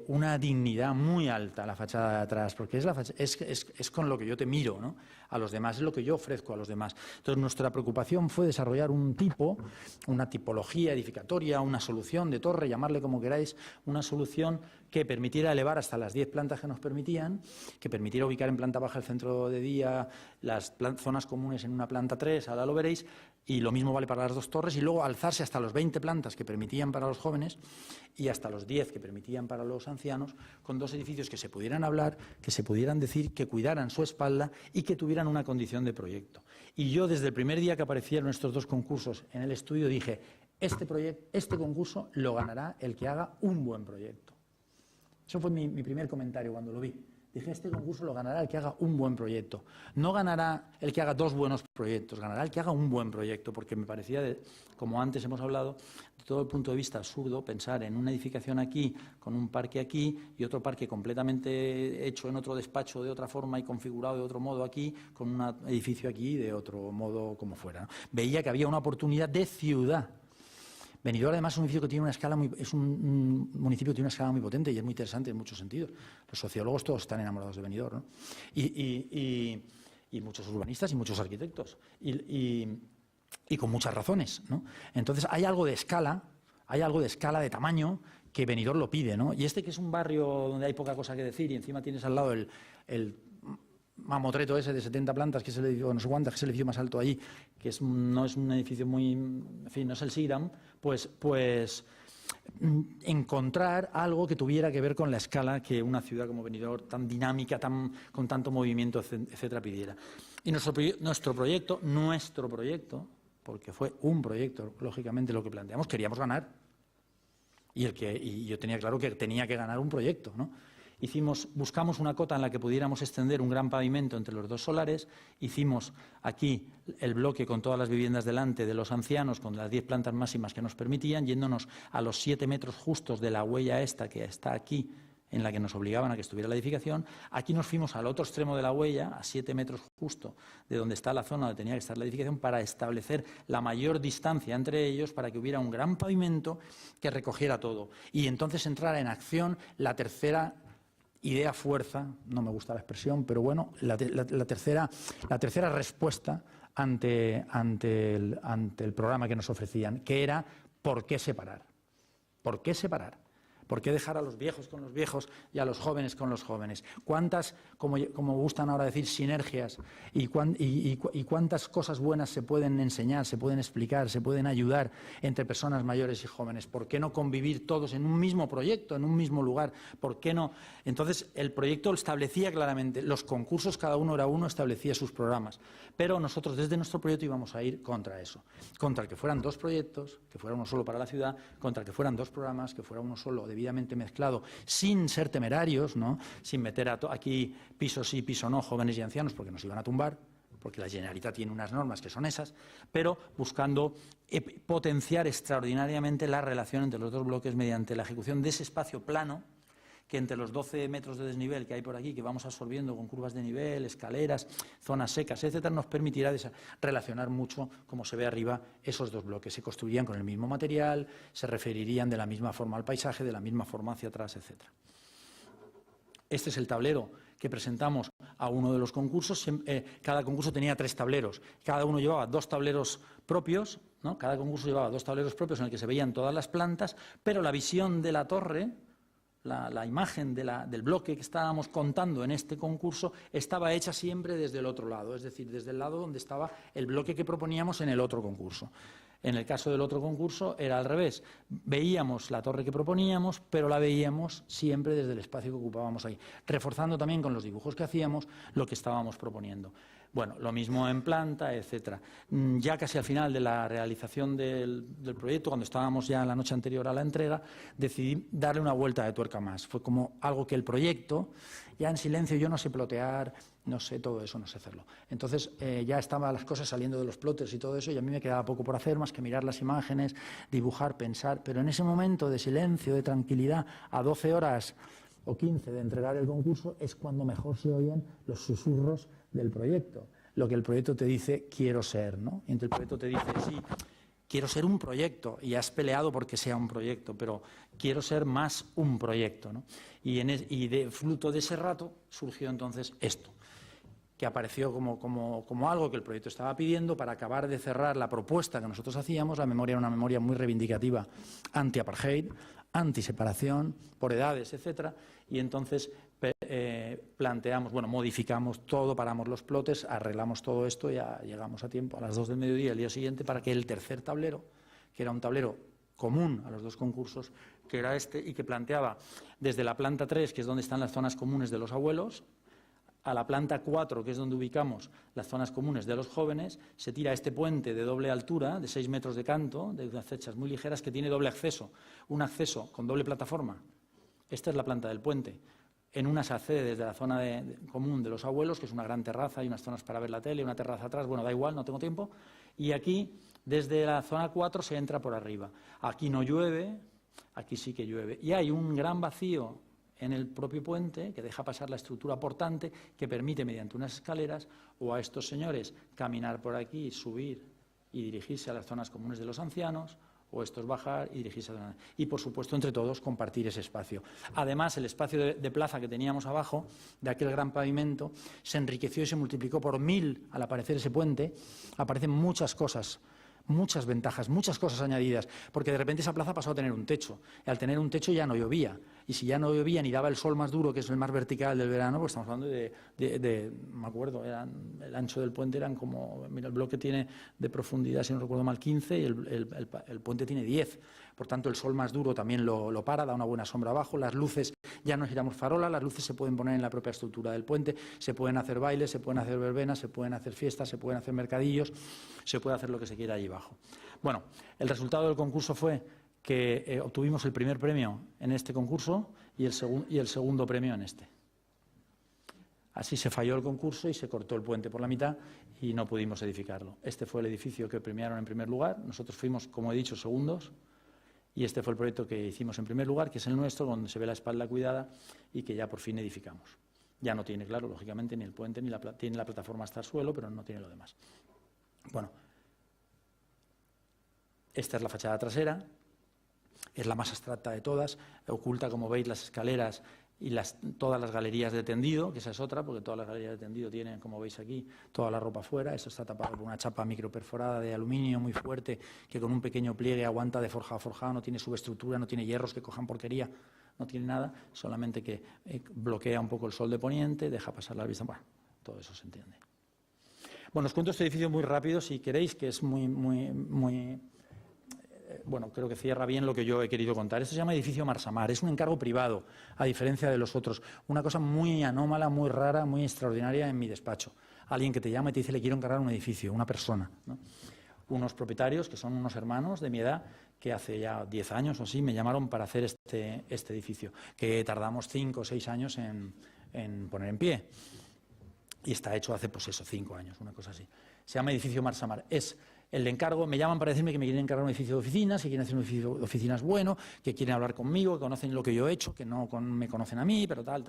una dignidad muy alta la fachada de atrás, porque es con lo que yo te miro, ¿no? A los demás, es lo que yo ofrezco a los demás. Entonces nuestra preocupación fue desarrollar una tipología edificatoria, una solución de torre, llamarle como queráis, una solución que permitiera elevar hasta las 10 plantas que nos permitían, que permitiera ubicar en planta baja el centro de día, las zonas comunes en una planta 3, ahora lo veréis, y lo mismo vale para las 2 torres, y luego alzarse hasta los 20 plantas que permitían para los jóvenes y hasta los 10 que permitían para los ancianos, con 2 edificios que se pudieran hablar, que se pudieran decir, que cuidaran su espalda y que tuvieran una condición de proyecto. Y yo, desde el primer día que aparecieron estos 2 concursos en el estudio, dije, este concurso lo ganará el que haga un buen proyecto. Eso fue mi primer comentario cuando lo vi. Dije, este concurso lo ganará el que haga un buen proyecto. No ganará el que haga 2 buenos proyectos, ganará el que haga un buen proyecto, porque me parecía, como antes hemos hablado, de todo el punto de vista absurdo pensar en una edificación aquí, con un parque aquí y otro parque completamente hecho en otro despacho de otra forma y configurado de otro modo aquí, con un edificio aquí de otro modo como fuera, ¿no? Veía que había una oportunidad de ciudad. Benidorm, además, es un municipio que tiene una escala un municipio que tiene una escala muy potente y es muy interesante en muchos sentidos. Los sociólogos todos están enamorados de Benidorm, ¿no? Y muchos urbanistas y muchos arquitectos. Y con muchas razones, ¿no? Entonces, hay algo de escala, de tamaño, que Benidorm lo pide, ¿no? Y este, que es un barrio donde hay poca cosa que decir y encima tienes al lado el mamotreto ese de 70 plantas, que es el edificio, no sé cuántas, que es el edificio más alto allí, que no es un edificio muy, en fin, no es el SIRAM, pues encontrar algo que tuviera que ver con la escala que una ciudad como Benidorm, tan dinámica, con tanto movimiento, etcétera, pidiera. Y nuestro proyecto, porque fue un proyecto, lógicamente, lo que planteamos, queríamos ganar. Y yo tenía claro que tenía que ganar un proyecto, ¿no? Buscamos una cota en la que pudiéramos extender un gran pavimento entre los 2 solares, hicimos aquí el bloque con todas las viviendas delante de los ancianos, con las 10 plantas máximas que nos permitían, yéndonos a los 7 metros justos de la huella esta que está aquí, en la que nos obligaban a que estuviera la edificación. Aquí nos fuimos al otro extremo de la huella, a 7 metros justo de donde está la zona donde tenía que estar la edificación, para establecer la mayor distancia entre ellos, para que hubiera un gran pavimento que recogiera todo. Y entonces entrara en acción la tercera idea fuerza, no me gusta la expresión, pero bueno, la tercera respuesta ante el programa que nos ofrecían, que era ¿por qué separar? ¿Por qué separar? ¿Por qué dejar a los viejos con los viejos y a los jóvenes con los jóvenes? ¿Cuántas, como gustan ahora decir, sinergias y cuántas cosas buenas se pueden enseñar, se pueden explicar, se pueden ayudar entre personas mayores y jóvenes? ¿Por qué no convivir todos en un mismo proyecto, en un mismo lugar? ¿Por qué no? Entonces, el proyecto establecía claramente, los concursos, cada uno era uno, establecía sus programas. Pero nosotros, desde nuestro proyecto, íbamos a ir contra eso. Contra el que fueran 2 proyectos, que fuera uno solo para la ciudad, contra el que fueran 2 programas, que fuera uno solo debidamente mezclado, sin ser temerarios, ¿no? Sin meter aquí piso sí, piso no, jóvenes y ancianos, porque nos iban a tumbar, porque la Generalitat tiene unas normas que son esas, pero buscando potenciar extraordinariamente la relación entre los 2 bloques mediante la ejecución de ese espacio plano, que entre los 12 metros de desnivel que hay por aquí, que vamos absorbiendo con curvas de nivel, escaleras, zonas secas, etcétera, nos permitirá relacionar mucho, como se ve arriba, esos 2 bloques. Se construirían con el mismo material, se referirían de la misma forma al paisaje, de la misma forma hacia atrás, etcétera. Este es el tablero que presentamos a uno de los concursos. Cada concurso tenía 3 tableros. Cada uno llevaba 2 tableros propios, ¿no? Cada concurso llevaba 2 tableros propios en el que se veían todas las plantas, pero la visión de la torre, la imagen del bloque que estábamos contando en este concurso, estaba hecha siempre desde el otro lado, es decir, desde el lado donde estaba el bloque que proponíamos en el otro concurso. En el caso del otro concurso era al revés. Veíamos la torre que proponíamos, pero la veíamos siempre desde el espacio que ocupábamos ahí, reforzando también con los dibujos que hacíamos lo que estábamos proponiendo. Bueno, lo mismo en planta, etcétera. Ya casi al final de la realización del proyecto, cuando estábamos ya la noche anterior a la entrega, decidí darle una vuelta de tuerca más. Fue como algo que el proyecto, ya en silencio, yo no sé plotear, no sé todo eso, no sé hacerlo. Entonces ya estaban las cosas saliendo de los plotters y todo eso, y a mí me quedaba poco por hacer más que mirar las imágenes, dibujar, pensar. Pero en ese momento de silencio, de tranquilidad, a 12 horas o 15 de entregar el concurso, es cuando mejor se oyen los susurros del proyecto. Lo que el proyecto te dice, quiero ser, ¿no? Y entonces el proyecto te dice, sí, quiero ser un proyecto, y has peleado porque sea un proyecto, pero quiero ser más un proyecto, ¿no? Y de fruto de ese rato surgió entonces esto, que apareció como algo que el proyecto estaba pidiendo para acabar de cerrar la propuesta que nosotros hacíamos. La memoria era una memoria muy reivindicativa anti-apartheid, antiseparación, por edades, etcétera, y entonces planteamos, bueno, modificamos todo, paramos los plotes, arreglamos todo esto y ya llegamos a tiempo, a las 2 del mediodía el día siguiente, para que el tercer tablero, que era un tablero común a los dos concursos, que era este, y que planteaba desde la planta 3, que es donde están las zonas comunes de los abuelos, a la planta 4, que es donde ubicamos las zonas comunes de los jóvenes, se tira este puente de doble altura, de 6 metros de canto, de unas fechas muy ligeras, que tiene doble acceso, un acceso con doble plataforma. Esta es la planta del puente. En una se accede desde la zona común de los abuelos, que es una gran terraza, hay unas zonas para ver la tele, una terraza atrás, bueno, da igual, no tengo tiempo. Y aquí, desde la zona 4, se entra por arriba. Aquí no llueve, aquí sí que llueve. Y hay un gran vacío en el propio puente que deja pasar la estructura portante, que permite, mediante unas escaleras, o a estos señores caminar por aquí, subir y dirigirse a las zonas comunes de los ancianos, o estos bajar y dirigirse a la... Y, por supuesto, entre todos, compartir ese espacio. Además, el espacio de plaza que teníamos abajo, de aquel gran pavimento, se enriqueció y se multiplicó por 1000 al aparecer ese puente. Aparecen muchas cosas, muchas ventajas, muchas cosas añadidas, porque de repente esa plaza pasó a tener un techo. Y al tener un techo ya no llovía. Y si ya no llovía ni daba el sol más duro, que es el más vertical del verano, pues estamos hablando me acuerdo, el ancho del puente eran como, mira, el bloque tiene de profundidad, si no recuerdo mal, 15 y el puente tiene 10. Por tanto, el sol más duro también lo para, da una buena sombra abajo. Las luces, ya no necesitamos farola, las luces se pueden poner en la propia estructura del puente, se pueden hacer bailes, se pueden hacer verbenas, se pueden hacer fiestas, se pueden hacer mercadillos, se puede hacer lo que se quiera allí abajo. Bueno, el resultado del concurso fue que obtuvimos el primer premio en este concurso y el segundo premio en este. Así se falló el concurso y se cortó el puente por la mitad y no pudimos edificarlo. Este fue el edificio que premiaron en primer lugar. Nosotros fuimos, como he dicho, segundos. Y este fue el proyecto que hicimos en primer lugar, que es el nuestro, donde se ve la espalda cuidada y que ya por fin edificamos. Ya no tiene, claro, lógicamente, ni el puente, tiene la plataforma hasta el suelo, pero no tiene lo demás. Bueno, esta es la fachada trasera. Es la más abstracta de todas, oculta, como veis, las escaleras y todas las galerías de tendido, que esa es otra, porque todas las galerías de tendido tienen, como veis aquí, toda la ropa fuera. Eso está tapado por una chapa microperforada de aluminio muy fuerte, que con un pequeño pliegue aguanta de forjado a forjado, no tiene subestructura, no tiene hierros que cojan porquería, no tiene nada, solamente que bloquea un poco el sol de poniente, deja pasar la vista. Bueno, todo eso se entiende. Bueno, os cuento este edificio muy rápido, si queréis, que es muy bueno, creo que cierra bien lo que yo he querido contar. Esto se llama edificio Marsamar, es un encargo privado, a diferencia de los otros. Una cosa muy anómala, muy rara, muy extraordinaria en mi despacho. Alguien que te llama y te dice, le quiero encargar un edificio, una persona, ¿no? Unos propietarios, que son unos hermanos de mi edad, que hace ya 10 años o así, me llamaron para hacer este edificio, que tardamos 5 o 6 años en poner en pie. Y está hecho hace, pues eso, 5 años, una cosa así. Se llama edificio Marsamar. Es el encargo, me llaman para decirme que me quieren encargar un edificio de oficinas, que quieren hacer un edificio de oficinas bueno, que quieren hablar conmigo, que conocen lo que yo he hecho, que no me conocen a mí, pero tal.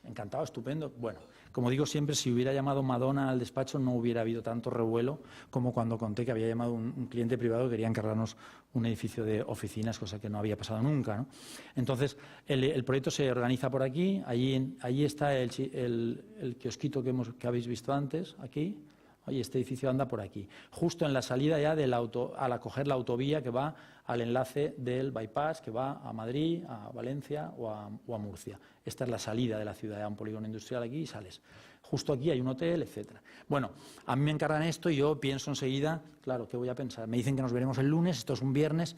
Encantado, estupendo. Bueno, como digo siempre, si hubiera llamado Madonna al despacho no hubiera habido tanto revuelo como cuando conté que había llamado un cliente privado que quería encargarnos un edificio de oficinas, cosa que no había pasado nunca, ¿no? Entonces, el proyecto se organiza por aquí, allí está el kiosquito que habéis visto antes, aquí. Oye, este edificio anda por aquí, justo en la salida ya al coger la autovía que va al enlace del bypass, que va a Madrid, a Valencia o a Murcia. Esta es la salida de la ciudad, a un polígono industrial aquí y sales. Justo aquí hay un hotel, etcétera. Bueno, a mí me encargan esto y yo pienso enseguida, claro, ¿qué voy a pensar? Me dicen que nos veremos el lunes, esto es un viernes,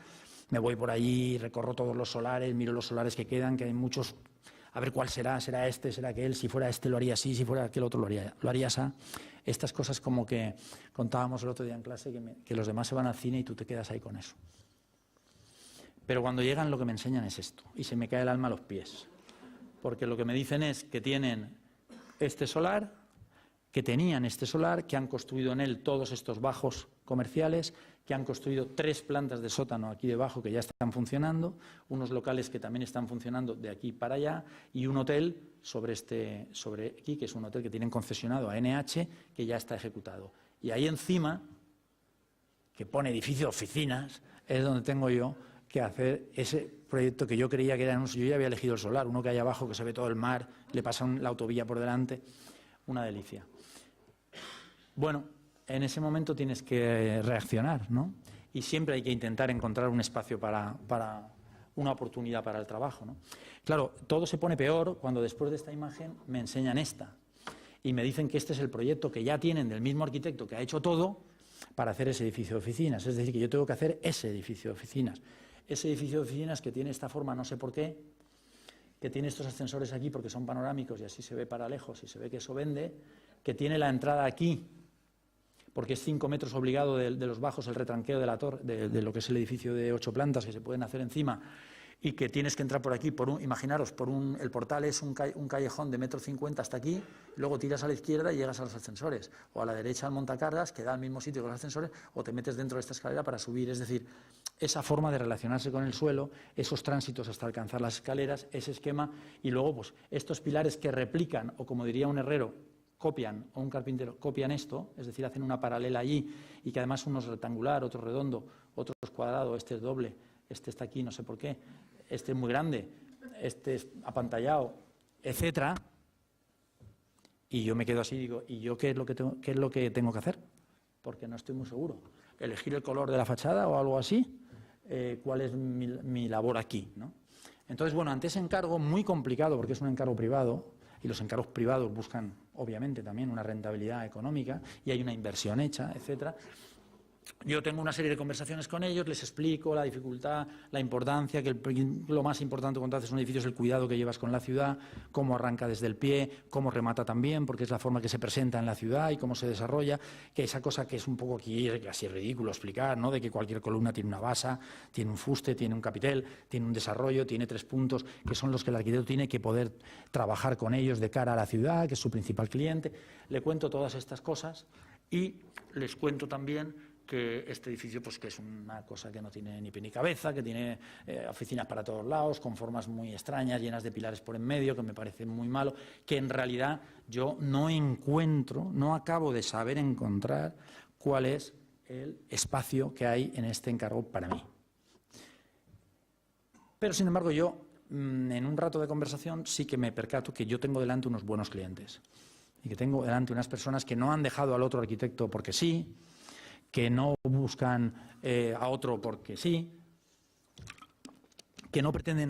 me voy por allí, recorro todos los solares, miro los solares que quedan, que hay muchos. A ver cuál será este, será aquel, si fuera este lo haría así, si fuera aquel otro lo haría así. Estas cosas como que contábamos el otro día en clase, que los demás se van al cine y tú te quedas ahí con eso. Pero cuando llegan lo que me enseñan es esto, y se me cae el alma a los pies. Porque lo que me dicen es que tienen este solar, que tenían este solar, que han construido en él todos estos bajos comerciales, que han construido 3 plantas de sótano aquí debajo que ya están funcionando, unos locales que también están funcionando de aquí para allá y un hotel sobre aquí, que es un hotel que tienen concesionado a NH, que ya está ejecutado. Y ahí encima, que pone edificio de oficinas, es donde tengo yo que hacer ese proyecto que yo creía que era yo ya había elegido el solar, uno que hay abajo que se ve todo el mar, le pasa la autovía por delante, una delicia. Bueno, en ese momento tienes que reaccionar, ¿no? Y siempre hay que intentar encontrar un espacio para una oportunidad para el trabajo, ¿no? Claro, todo se pone peor cuando después de esta imagen me enseñan esta y me dicen que este es el proyecto que ya tienen del mismo arquitecto que ha hecho todo para hacer ese edificio de oficinas. Es decir, que yo tengo que hacer ese edificio de oficinas. Ese edificio de oficinas que tiene esta forma, no sé por qué, que tiene estos ascensores aquí porque son panorámicos y así se ve para lejos y se ve que eso vende, que tiene la entrada aquí, porque es 5 metros obligado de los bajos el retranqueo de la torre, de lo que es el edificio de 8 plantas que se pueden hacer encima, y que tienes que entrar por aquí, imaginaros, el portal es un callejón de 1,50 m hasta aquí, luego tiras a la izquierda y llegas a los ascensores, o a la derecha al montacargas, que da al mismo sitio que los ascensores, o te metes dentro de esta escalera para subir. Es decir, esa forma de relacionarse con el suelo, esos tránsitos hasta alcanzar las escaleras, ese esquema, y luego pues estos pilares que replican, o como diría un herrero, copian, o un carpintero, copian esto, es decir, hacen una paralela allí, y que además uno es rectangular, otro redondo, otro es cuadrado, este es doble, este está aquí, no sé por qué, este es muy grande, este es apantallado, etcétera. Y yo me quedo así y digo, ¿y yo qué es lo que tengo que hacer? Porque no estoy muy seguro. ¿Elegir el color de la fachada o algo así? ¿Cuál es mi labor aquí, ¿no? Entonces, bueno, ante ese encargo muy complicado, porque es un encargo privado, y los encargos privados buscan, obviamente, también una rentabilidad económica, y hay una inversión hecha, etcétera. Yo tengo una serie de conversaciones con ellos, les explico la dificultad, la importancia, que lo más importante cuando haces un edificio es el cuidado que llevas con la ciudad, cómo arranca desde el pie, cómo remata también, porque es la forma que se presenta en la ciudad y cómo se desarrolla, que esa cosa que es un poco aquí casi ridículo explicar, ¿no? De que cualquier columna tiene una base, tiene un fuste, tiene un capitel, tiene un desarrollo, tiene 3 puntos, que son los que el arquitecto tiene que poder trabajar con ellos de cara a la ciudad, que es su principal cliente. Le cuento todas estas cosas y les cuento también que este edificio, pues que es una cosa que no tiene ni pie ni cabeza, que tiene oficinas para todos lados, con formas muy extrañas, llenas de pilares por en medio, que me parece muy malo, que en realidad yo no acabo de saber encontrar cuál es el espacio que hay en este encargo para mí. Pero, sin embargo, yo, en un rato de conversación, sí que me percato que yo tengo delante unos buenos clientes y que tengo delante unas personas que no han dejado al otro arquitecto porque sí, que no buscan a otro porque sí, que no pretenden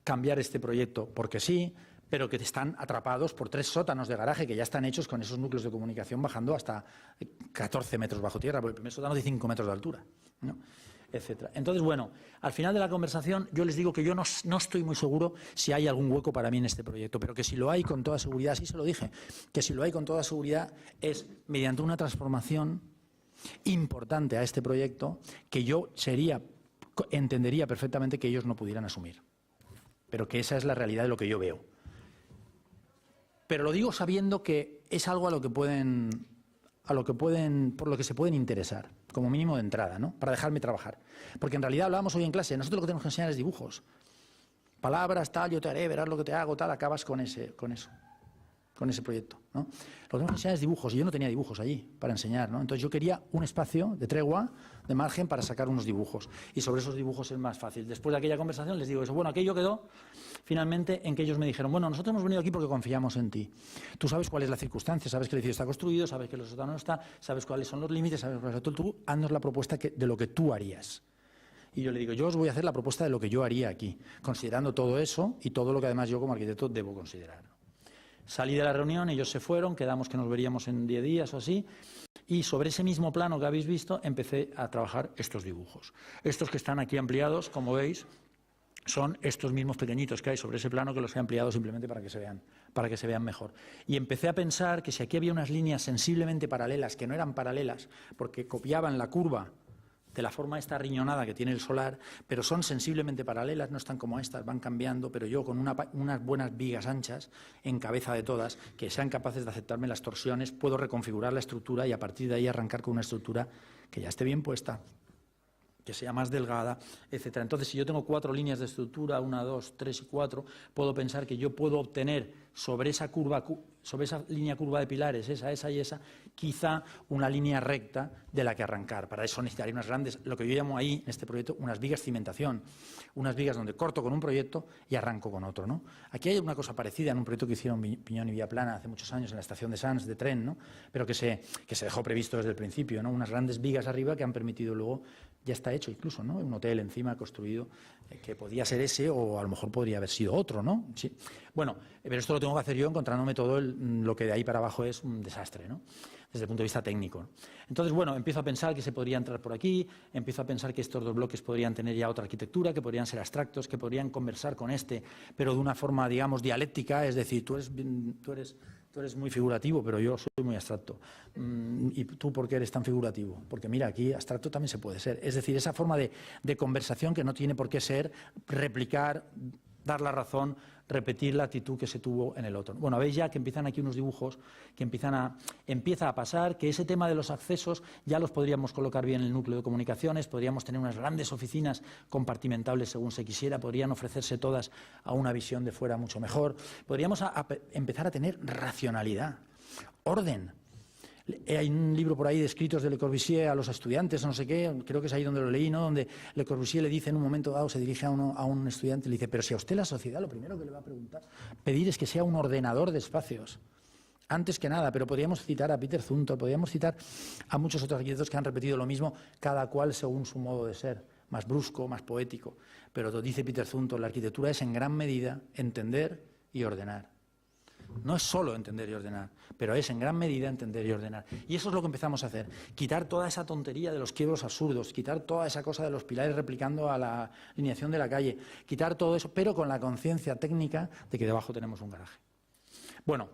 cambiar este proyecto porque sí, pero que están atrapados por 3 sótanos de garaje que ya están hechos con esos núcleos de comunicación bajando hasta 14 metros bajo tierra, porque el primer sótano es de 5 metros de altura, ¿no? Etcétera. Entonces, bueno, al final de la conversación yo les digo que yo no estoy muy seguro si hay algún hueco para mí en este proyecto, pero que si lo hay con toda seguridad, sí se lo dije, que si lo hay con toda seguridad es mediante una transformación importante a este proyecto que yo entendería perfectamente que ellos no pudieran asumir, pero que esa es la realidad de lo que yo veo. Pero lo digo sabiendo que es algo por lo que se pueden interesar, como mínimo de entrada, ¿no? Para dejarme trabajar. Porque en realidad hablábamos hoy en clase, nosotros lo que tenemos que enseñar es dibujos. Palabras, tal, yo te haré, verás lo que te hago, tal, acabas con ese proyecto, ¿no? Lo que tenemos que enseñar es dibujos, y yo no tenía dibujos allí para enseñar, ¿no? Entonces yo quería un espacio de tregua, de margen, para sacar unos dibujos, y sobre esos dibujos es más fácil. Después de aquella conversación les digo eso. Bueno, aquello quedó finalmente en que ellos me dijeron, bueno, nosotros hemos venido aquí porque confiamos en ti. Tú sabes cuál es la circunstancia, sabes que el edificio está construido, sabes que el sótano no está, sabes cuáles son los límites, sabes cuál es todo. Tú haznos la propuesta de lo que tú harías. Y yo le digo, yo os voy a hacer la propuesta de lo que yo haría aquí, considerando todo eso y todo lo que además yo como arquitecto debo considerar. Salí de la reunión, ellos se fueron, quedamos que nos veríamos en 10 días o así, y sobre ese mismo plano que habéis visto empecé a trabajar estos dibujos. Estos que están aquí ampliados, como veis, son estos mismos pequeñitos que hay sobre ese plano, que los he ampliado simplemente para que se vean mejor. Y empecé a pensar que si aquí había unas líneas sensiblemente paralelas, que no eran paralelas, porque copiaban la curva de la forma esta riñonada que tiene el solar, pero son sensiblemente paralelas, no están como estas, van cambiando, pero yo con unas buenas vigas anchas en cabeza de todas, que sean capaces de aceptarme las torsiones, puedo reconfigurar la estructura y a partir de ahí arrancar con una estructura que ya esté bien puesta, que sea más delgada, etcétera. Entonces, si yo tengo 4 líneas de estructura, 1, 2, 3 y 4, puedo pensar que yo puedo obtener sobre esa línea curva de pilares, esa y esa, quizá una línea recta de la que arrancar. Para eso necesitaría unas grandes, lo que yo llamo ahí, en este proyecto, unas vigas cimentación, unas vigas donde corto con un proyecto y arranco con otro, ¿no? Aquí hay una cosa parecida en un proyecto que hicieron Piñón y Viaplana hace muchos años en la estación de Sants de tren, ¿no? Pero que se dejó previsto desde el principio, ¿no? Unas grandes vigas arriba que han permitido luego ya está hecho incluso, ¿no? Un hotel encima construido que podía ser ese o a lo mejor podría haber sido otro, ¿no? Sí. Bueno, pero esto lo tengo que hacer yo encontrándome todo lo que de ahí para abajo es un desastre, ¿no? Desde el punto de vista técnico, ¿no? Entonces, bueno, empiezo a pensar que se podría entrar por aquí, empiezo a pensar que estos dos bloques podrían tener ya otra arquitectura, que podrían ser abstractos, que podrían conversar con este, pero de una forma, digamos, dialéctica, es decir, tú eres muy figurativo, pero yo soy muy abstracto. ¿Y tú por qué eres tan figurativo? Porque mira, aquí abstracto también se puede ser. Es decir, esa forma de conversación que no tiene por qué ser replicar, dar la razón, repetir la actitud que se tuvo en el otro. Bueno, veis ya que empiezan aquí unos dibujos que empieza a pasar que ese tema de los accesos ya los podríamos colocar bien en el núcleo de comunicaciones, podríamos tener unas grandes oficinas compartimentables según se quisiera, podrían ofrecerse todas a una visión de fuera mucho mejor, podríamos empezar a tener racionalidad, orden. Hay un libro por ahí de escritos de Le Corbusier a los estudiantes, no sé qué, creo que es ahí donde lo leí, ¿no? Donde Le Corbusier le dice en un momento dado, se dirige a un estudiante y le dice, pero si a usted la sociedad lo primero que le va a pedir es que sea un ordenador de espacios. Antes que nada, pero podríamos citar a Peter Zumthor, podríamos citar a muchos otros arquitectos que han repetido lo mismo, cada cual según su modo de ser, más brusco, más poético. Pero dice Peter Zumthor, la arquitectura es en gran medida entender y ordenar. No es solo entender y ordenar, pero es en gran medida entender y ordenar. Y eso es lo que empezamos a hacer, quitar toda esa tontería de los quiebros absurdos, quitar toda esa cosa de los pilares replicando a la alineación de la calle, quitar todo eso, pero con la conciencia técnica de que debajo tenemos un garaje. Bueno,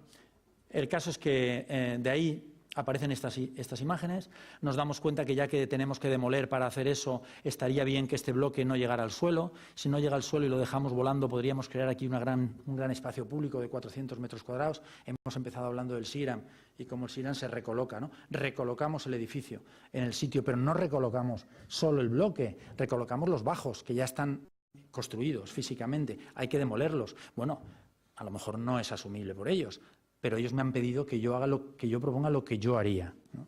el caso es que de ahí aparecen estas imágenes, nos damos cuenta que ya que tenemos que demoler para hacer eso, estaría bien que este bloque no llegara al suelo. Si no llega al suelo y lo dejamos volando, podríamos crear aquí un gran espacio público de 400 metros cuadrados. Hemos empezado hablando del SIRAM y cómo el SIRAM se recoloca, ¿no? Recolocamos el edificio en el sitio, pero no recolocamos solo el bloque, recolocamos los bajos, que ya están construidos físicamente, hay que demolerlos. Bueno, a lo mejor no es asumible por ellos, pero ellos me han pedido que yo proponga lo que yo haría, ¿no?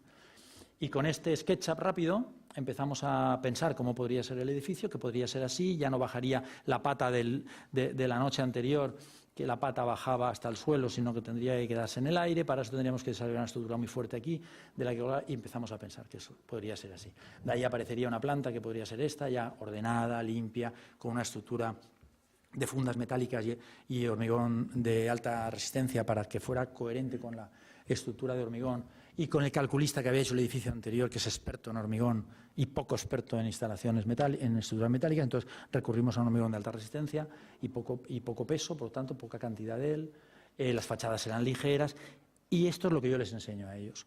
Y con este SketchUp rápido empezamos a pensar cómo podría ser el edificio, que podría ser así, ya no bajaría la pata de la noche anterior, que la pata bajaba hasta el suelo, sino que tendría que quedarse en el aire. Para eso tendríamos que desarrollar una estructura muy fuerte aquí, y empezamos a pensar que eso podría ser así. De ahí aparecería una planta que podría ser esta, ya ordenada, limpia, con una estructura de fundas metálicas y hormigón de alta resistencia para que fuera coherente con la estructura de hormigón, y con el calculista que había hecho el edificio anterior, que es experto en hormigón y poco experto en instalaciones en estructuras metálicas. Entonces recurrimos a un hormigón de alta resistencia y poco peso, por lo tanto poca cantidad de él. Las fachadas eran ligeras y esto es lo que yo les enseño a ellos.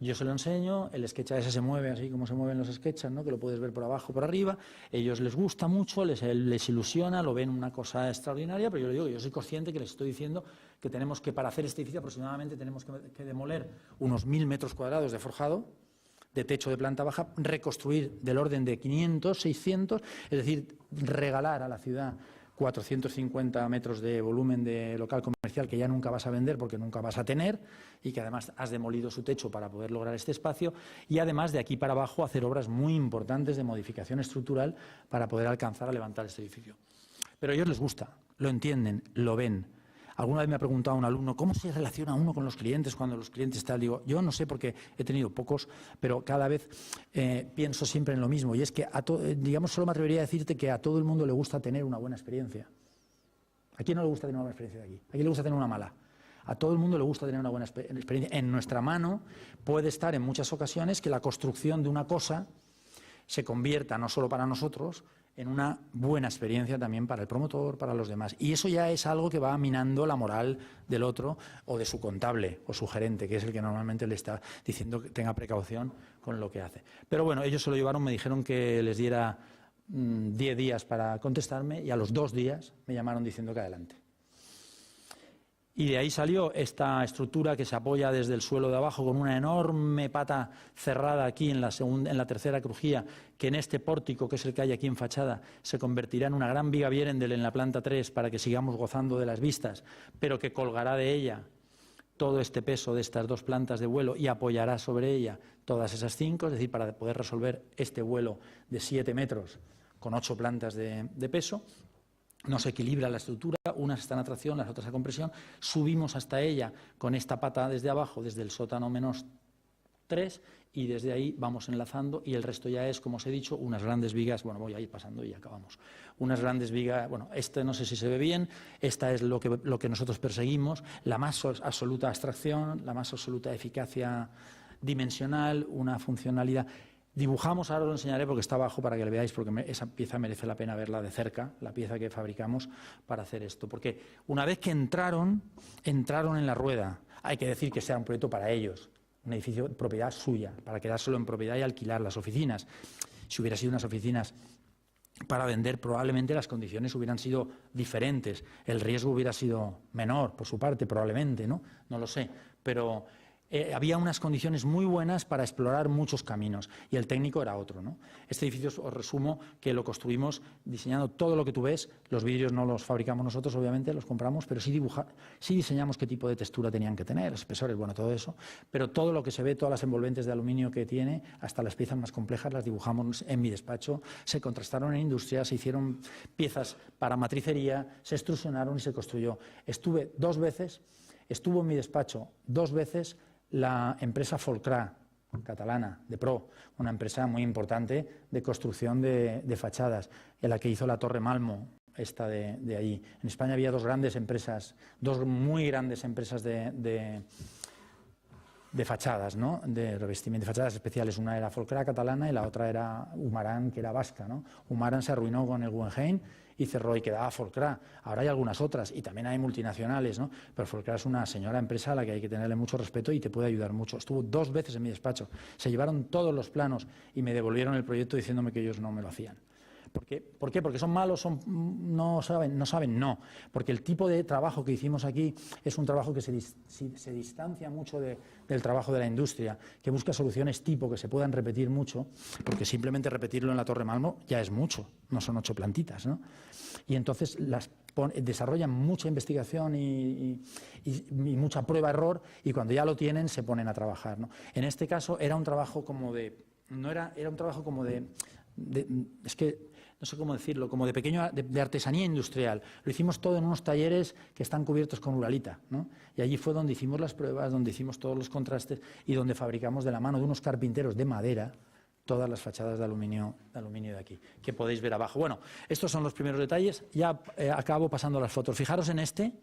Yo se lo enseño, el SketchUp ese se mueve así como se mueven los SketchUps, ¿no? Que lo puedes ver por abajo, por arriba. Ellos les gusta mucho, les ilusiona, lo ven una cosa extraordinaria, pero yo les digo que yo soy consciente que les estoy diciendo que tenemos que, para hacer este edificio aproximadamente, tenemos que demoler unos 1000 metros cuadrados de forjado, de techo de planta baja, reconstruir del orden de 500, 600, es decir, regalar a la ciudad 450 metros de volumen de local comercial que ya nunca vas a vender porque nunca vas a tener, y que además has demolido su techo para poder lograr este espacio, y además de aquí para abajo hacer obras muy importantes de modificación estructural para poder alcanzar a levantar este edificio. Pero a ellos les gusta, lo entienden, lo ven. Alguna vez me ha preguntado un alumno, ¿cómo se relaciona uno con los clientes cuando los clientes están? Digo, yo no sé porque he tenido pocos, pero cada vez pienso siempre en lo mismo. Y es que, digamos, solo me atrevería a decirte que a todo el mundo le gusta tener una buena experiencia. ¿A quién no le gusta tener una buena experiencia de aquí? ¿A quién le gusta tener una mala? A todo el mundo le gusta tener una buena experiencia. En nuestra mano puede estar en muchas ocasiones que la construcción de una cosa se convierta, no solo para nosotros, en una buena experiencia también para el promotor, para los demás. Y eso ya es algo que va minando la moral del otro o de su contable o su gerente, que es el que normalmente le está diciendo que tenga precaución con lo que hace. Pero bueno, ellos se lo llevaron, me dijeron que les diera 10 días para contestarme, y a los 2 días me llamaron diciendo que adelante. Y de ahí salió esta estructura que se apoya desde el suelo de abajo con una enorme pata cerrada aquí en la tercera crujía, que en este pórtico, que es el que hay aquí en fachada, se convertirá en una gran viga Vierendel en la planta 3 para que sigamos gozando de las vistas, pero que colgará de ella todo este peso de estas 2 plantas de vuelo y apoyará sobre ella todas esas 5, es decir, para poder resolver este vuelo de 7 metros con 8 plantas de peso. Nos equilibra la estructura, unas están a tracción, las otras a compresión, subimos hasta ella con esta pata desde abajo, desde el sótano menos 3 y desde ahí vamos enlazando y el resto ya es, como os he dicho, unas grandes vigas. Bueno, voy a ir pasando y acabamos. Unas grandes vigas, bueno, este no sé si se ve bien, esta es lo que nosotros perseguimos, la más absoluta abstracción, la más absoluta eficacia dimensional, una funcionalidad. Dibujamos, ahora os lo enseñaré porque está abajo para que le veáis, porque esa pieza merece la pena verla de cerca, la pieza que fabricamos para hacer esto. Porque una vez que entraron en la rueda. Hay que decir que sea un proyecto para ellos, un edificio de propiedad suya, para quedárselo en propiedad y alquilar las oficinas. Si hubiera sido unas oficinas para vender, probablemente las condiciones hubieran sido diferentes, el riesgo hubiera sido menor por su parte, probablemente, ¿no? No lo sé, pero había unas condiciones muy buenas para explorar muchos caminos y el técnico era otro, ¿no? Este edificio, os resumo, que lo construimos diseñando todo lo que tú ves. Los vidrios no los fabricamos nosotros, obviamente, los compramos, pero sí diseñamos qué tipo de textura tenían que tener, espesores, bueno, todo eso. Pero todo lo que se ve, todas las envolventes de aluminio que tiene, hasta las piezas más complejas, las dibujamos en mi despacho. Se contrastaron en industria, se hicieron piezas para matricería, se extrusionaron y se construyó. Estuvo en mi despacho 2 veces la empresa Folcra, catalana, de Pro, una empresa muy importante de construcción de fachadas, en la que hizo la Torre Malmo, esta de allí. En España había 2 grandes empresas, 2 muy grandes empresas de fachadas, ¿no? De revestimiento, de fachadas especiales. Una era Folcra catalana y la otra era Humarán, que era vasca, ¿no? Humarán se arruinó con el Guggenheim y cerró y quedaba Folcra. Ahora hay algunas otras y también hay multinacionales, ¿no? Pero Folcra es una señora empresa a la que hay que tenerle mucho respeto y te puede ayudar mucho. Estuvo 2 veces en mi despacho. Se llevaron todos los planos y me devolvieron el proyecto diciéndome que ellos no me lo hacían. ¿Por qué? Porque son malos, no saben, no. Porque el tipo de trabajo que hicimos aquí es un trabajo que se distancia mucho del trabajo de la industria, que busca soluciones tipo que se puedan repetir mucho, porque simplemente repetirlo en la Torre Malmo ya es mucho, no son 8 plantitas, ¿no? Y entonces desarrollan mucha investigación y mucha prueba-error y cuando ya lo tienen se ponen a trabajar, ¿no? En este caso era un trabajo como era un trabajo como es que no sé cómo decirlo, como de artesanía industrial. Lo hicimos todo en unos talleres que están cubiertos con uralita, ¿no? Y allí fue donde hicimos las pruebas, donde hicimos todos los contrastes y donde fabricamos de la mano de unos carpinteros de madera todas las fachadas de aluminio de aquí, que podéis ver abajo. Bueno, estos son los primeros detalles. Ya acabo pasando las fotos. Fijaros en este,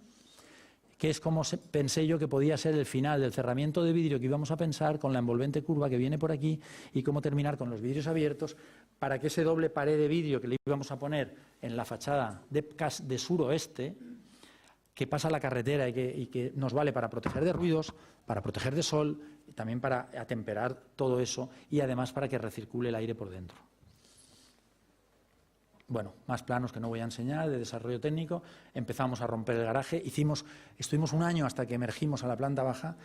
que es como pensé yo que podía ser el final del cerramiento de vidrio que íbamos a pensar con la envolvente curva que viene por aquí y cómo terminar con los vidrios abiertos para que ese doble pared de vidrio que le íbamos a poner en la fachada de suroeste, que pasa la carretera y que nos vale para proteger de ruidos, para proteger de sol, y también para atemperar todo eso y además para que recircule el aire por dentro. Bueno, más planos que no voy a enseñar, de desarrollo técnico. Empezamos a romper el garaje. Estuvimos 1 año hasta que emergimos a la planta baja.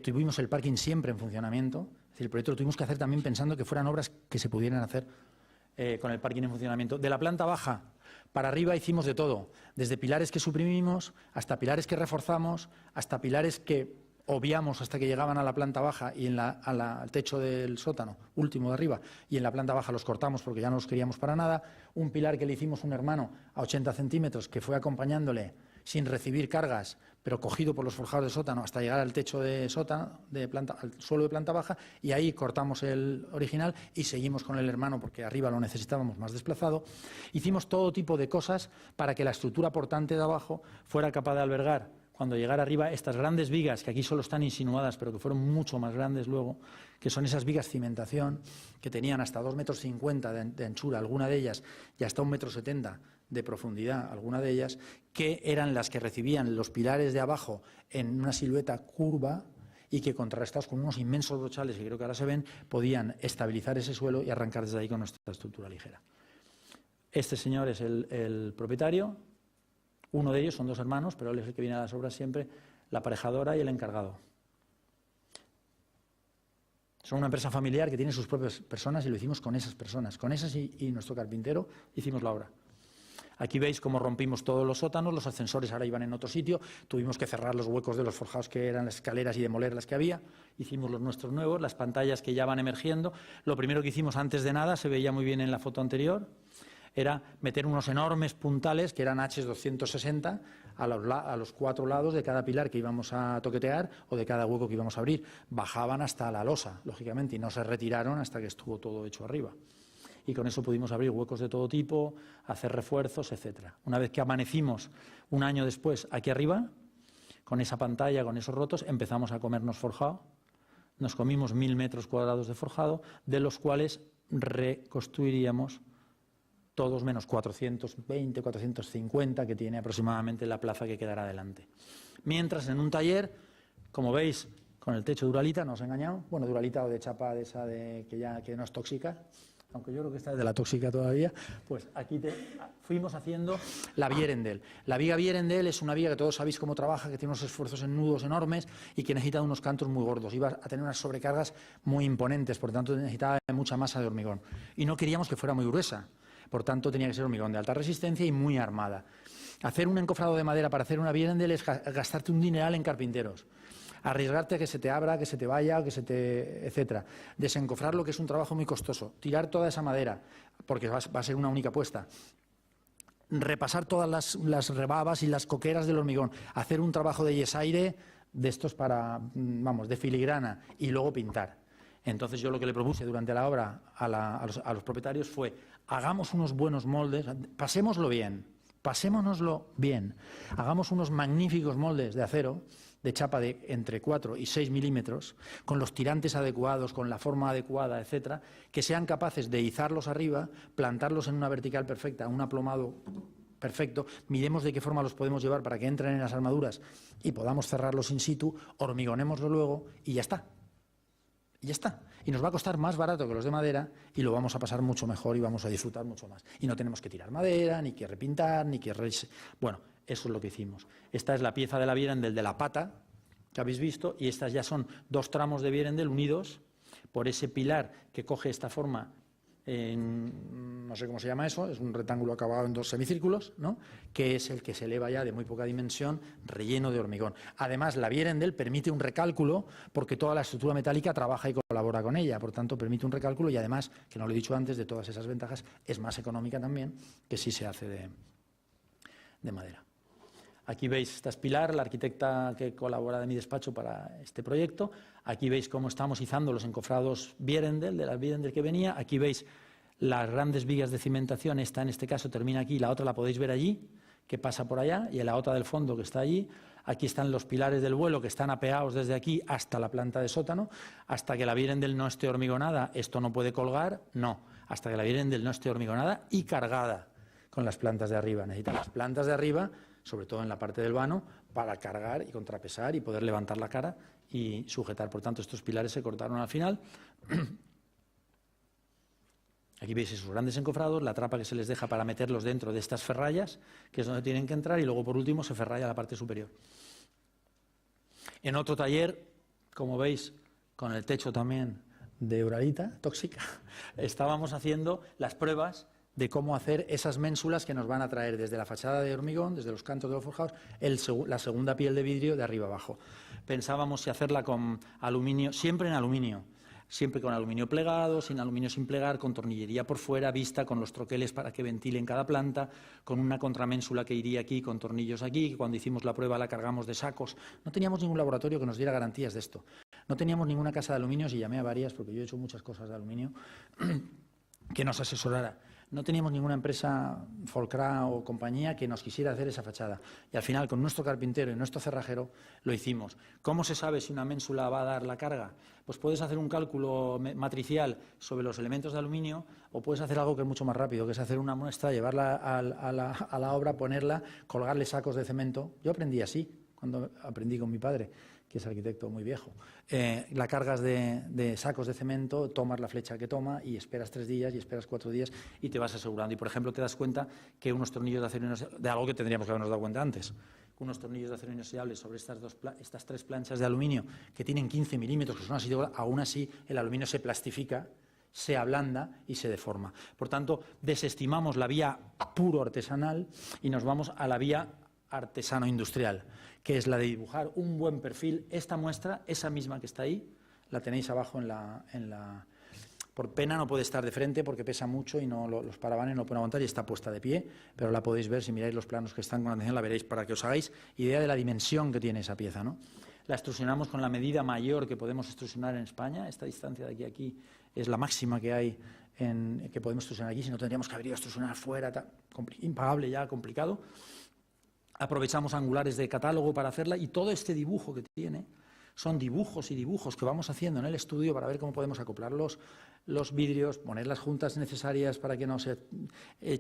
Tuvimos el parking siempre en funcionamiento. Es decir, el proyecto lo tuvimos que hacer también pensando que fueran obras que se pudieran hacer con el parking en funcionamiento. De la planta baja para arriba hicimos de todo. Desde pilares que suprimimos, hasta pilares que reforzamos, hasta pilares que obviamos hasta que llegaban a la planta baja y al techo del sótano, último de arriba, y en la planta baja los cortamos porque ya no los queríamos para nada. Un pilar que le hicimos un hermano a 80 centímetros que fue acompañándole sin recibir cargas, pero cogido por los forjados de sótano hasta llegar al techo de sótano, al suelo de planta baja, y ahí cortamos el original y seguimos con el hermano porque arriba lo necesitábamos más desplazado. Hicimos todo tipo de cosas para que la estructura portante de abajo fuera capaz de albergar, cuando llegara arriba, estas grandes vigas, que aquí solo están insinuadas, pero que fueron mucho más grandes luego, que son esas vigas cimentación, que tenían hasta 2,50 m de anchura, alguna de ellas, y hasta 1,70 m de profundidad, alguna de ellas, que eran las que recibían los pilares de abajo en una silueta curva y que contrastados con unos inmensos brochales, que creo que ahora se ven, podían estabilizar ese suelo y arrancar desde ahí con nuestra estructura ligera. Este señor es el propietario. Uno de ellos, son 2 hermanos, pero él es el que viene a las obras siempre, la aparejadora y el encargado. Son una empresa familiar que tiene sus propias personas y lo hicimos con esas personas. Con esas y nuestro carpintero hicimos la obra. Aquí veis cómo rompimos todos los sótanos, los ascensores ahora iban en otro sitio, tuvimos que cerrar los huecos de los forjados que eran las escaleras y demoler las que había, hicimos los nuestros nuevos, las pantallas que ya van emergiendo. Lo primero que hicimos antes de nada, se veía muy bien en la foto anterior, era meter unos enormes puntales que eran H260 a los 4 lados de cada pilar que íbamos a toquetear o de cada hueco que íbamos a abrir. Bajaban hasta la losa, lógicamente, y no se retiraron hasta que estuvo todo hecho arriba. Y con eso pudimos abrir huecos de todo tipo, hacer refuerzos, etcétera. Una vez que amanecimos un año después aquí arriba, con esa pantalla, con esos rotos, empezamos a comernos forjado. Nos comimos 1000 metros cuadrados de forjado, de los cuales reconstruiríamos todos menos 420, 450 que tiene aproximadamente la plaza que quedará delante. Mientras en un taller, como veis, con el techo de Duralita, no os he engañado, bueno, Duralita o de chapa de esa que no es tóxica, aunque yo creo que esta es de la tóxica todavía, pues aquí fuimos haciendo la Vierendel. La viga Vierendel es una viga que todos sabéis cómo trabaja, que tiene unos esfuerzos en nudos enormes y que necesita unos cantos muy gordos. Iba a tener unas sobrecargas muy imponentes, por tanto necesitaba mucha masa de hormigón. Y no queríamos que fuera muy gruesa, por tanto tenía que ser hormigón de alta resistencia y muy armada. Hacer un encofrado de madera para hacer una Vierendel es gastarte un dineral en carpinteros. Arriesgarte a que se te abra, que se te vaya, etcétera. Desencofrarlo, que es un trabajo muy costoso. Tirar toda esa madera, porque va a ser una única puesta. Repasar todas las rebabas y las coqueras del hormigón. Hacer un trabajo de yesaire de estos de filigrana y luego pintar. Entonces yo lo que le propuse durante la obra a los propietarios fue: hagamos unos buenos moldes, pasémonoslo bien, hagamos unos magníficos moldes de acero, de chapa de entre 4 y 6 milímetros, con los tirantes adecuados, con la forma adecuada, etcétera, que sean capaces de izarlos arriba, plantarlos en una vertical perfecta, un aplomado perfecto, miremos de qué forma los podemos llevar para que entren en las armaduras y podamos cerrarlos in situ, hormigonémoslo luego y ya está. Y ya está. Y nos va a costar más barato que los de madera y lo vamos a pasar mucho mejor y vamos a disfrutar mucho más. Y no tenemos que tirar madera, ni que repintar, ni que... Bueno, eso es lo que hicimos. Esta es la pieza de la Vierendel de la pata que habéis visto y estas ya son 2 tramos de Vierendel unidos por ese pilar que coge esta forma, no sé cómo se llama eso, es un rectángulo acabado en 2 semicírculos, ¿no? Que es el que se eleva ya de muy poca dimensión, relleno de hormigón. Además, la Vierendel permite un recálculo porque toda la estructura metálica trabaja y colabora con ella, por tanto permite un recálculo y además, que no lo he dicho antes, de todas esas ventajas, es más económica también que si se hace de madera. Aquí veis, esta es Pilar, la arquitecta que colabora de mi despacho para este proyecto. Aquí veis cómo estamos izando los encofrados Vierendel, de la Vierendel que venía. Aquí veis las grandes vigas de cimentación. Esta, en este caso, termina aquí. La otra la podéis ver allí, que pasa por allá, y la otra del fondo que está allí. Aquí están los pilares del vuelo que están apeados desde aquí hasta la planta de sótano. Hasta que la Vierendel no esté hormigonada, esto no puede colgar. No, hasta que la Vierendel no esté hormigonada y cargada con las plantas de arriba. Necesita las plantas de arriba, sobre todo en la parte del vano, para cargar y contrapesar y poder levantar la cara y sujetar. Por tanto, estos pilares se cortaron al final. Aquí veis esos grandes encofrados, la trapa que se les deja para meterlos dentro de estas ferrallas, que es donde tienen que entrar, y luego, por último, se ferralla la parte superior. En otro taller, como veis, con el techo también de Uralita, tóxica, estábamos haciendo las pruebas de cómo hacer esas ménsulas que nos van a traer desde la fachada de hormigón, desde los cantos de los forjados, la segunda piel de vidrio de arriba abajo. Pensábamos si hacerla con aluminio, siempre en aluminio, siempre con aluminio plegado, sin aluminio sin plegar, con tornillería por fuera, vista con los troqueles para que ventilen cada planta, con una contraménsula que iría aquí, con tornillos aquí, que cuando hicimos la prueba la cargamos de sacos. No teníamos ningún laboratorio que nos diera garantías de esto. No teníamos ninguna casa de aluminios, y llamé a varias, porque yo he hecho muchas cosas de aluminio, que nos asesorara. No teníamos ninguna empresa, Folcra o compañía, que nos quisiera hacer esa fachada. Y al final, con nuestro carpintero y nuestro cerrajero, lo hicimos. ¿Cómo se sabe si una ménsula va a dar la carga? Pues puedes hacer un cálculo matricial sobre los elementos de aluminio, o puedes hacer algo que es mucho más rápido, que es hacer una muestra, llevarla a la obra, ponerla, colgarle sacos de cemento. Yo aprendí así, cuando aprendí con mi padre, que es arquitecto muy viejo. La cargas de sacos de cemento, tomas la flecha que toma y esperas 3 días y esperas 4 días y te vas asegurando. Y, por ejemplo, te das cuenta que unos tornillos de acero inoxidable, de algo que tendríamos que habernos dado cuenta antes, unos tornillos de acero inoxidable sobre estas 3 planchas de aluminio que tienen 15 milímetros, que son así, aún así el aluminio se plastifica, se ablanda y se deforma. Por tanto, desestimamos la vía puro artesanal y nos vamos a la vía artesano-industrial, que es la de dibujar un buen perfil. Esta muestra, esa misma que está ahí, la tenéis abajo Por pena no puede estar de frente porque pesa mucho y no los paravanes no pueden aguantar y está puesta de pie, pero la podéis ver, si miráis los planos que están con atención, la veréis para que os hagáis idea de la dimensión que tiene esa pieza, ¿no? La extrusionamos con la medida mayor que podemos extrusionar en España. Esta distancia de aquí a aquí es la máxima que hay que podemos extrusionar aquí, si no tendríamos que haber ido a extrusionar fuera, impagable ya, complicado. Aprovechamos angulares de catálogo para hacerla y todo este dibujo que tiene son dibujos y dibujos que vamos haciendo en el estudio para ver cómo podemos acoplar los vidrios, poner las juntas necesarias para que no se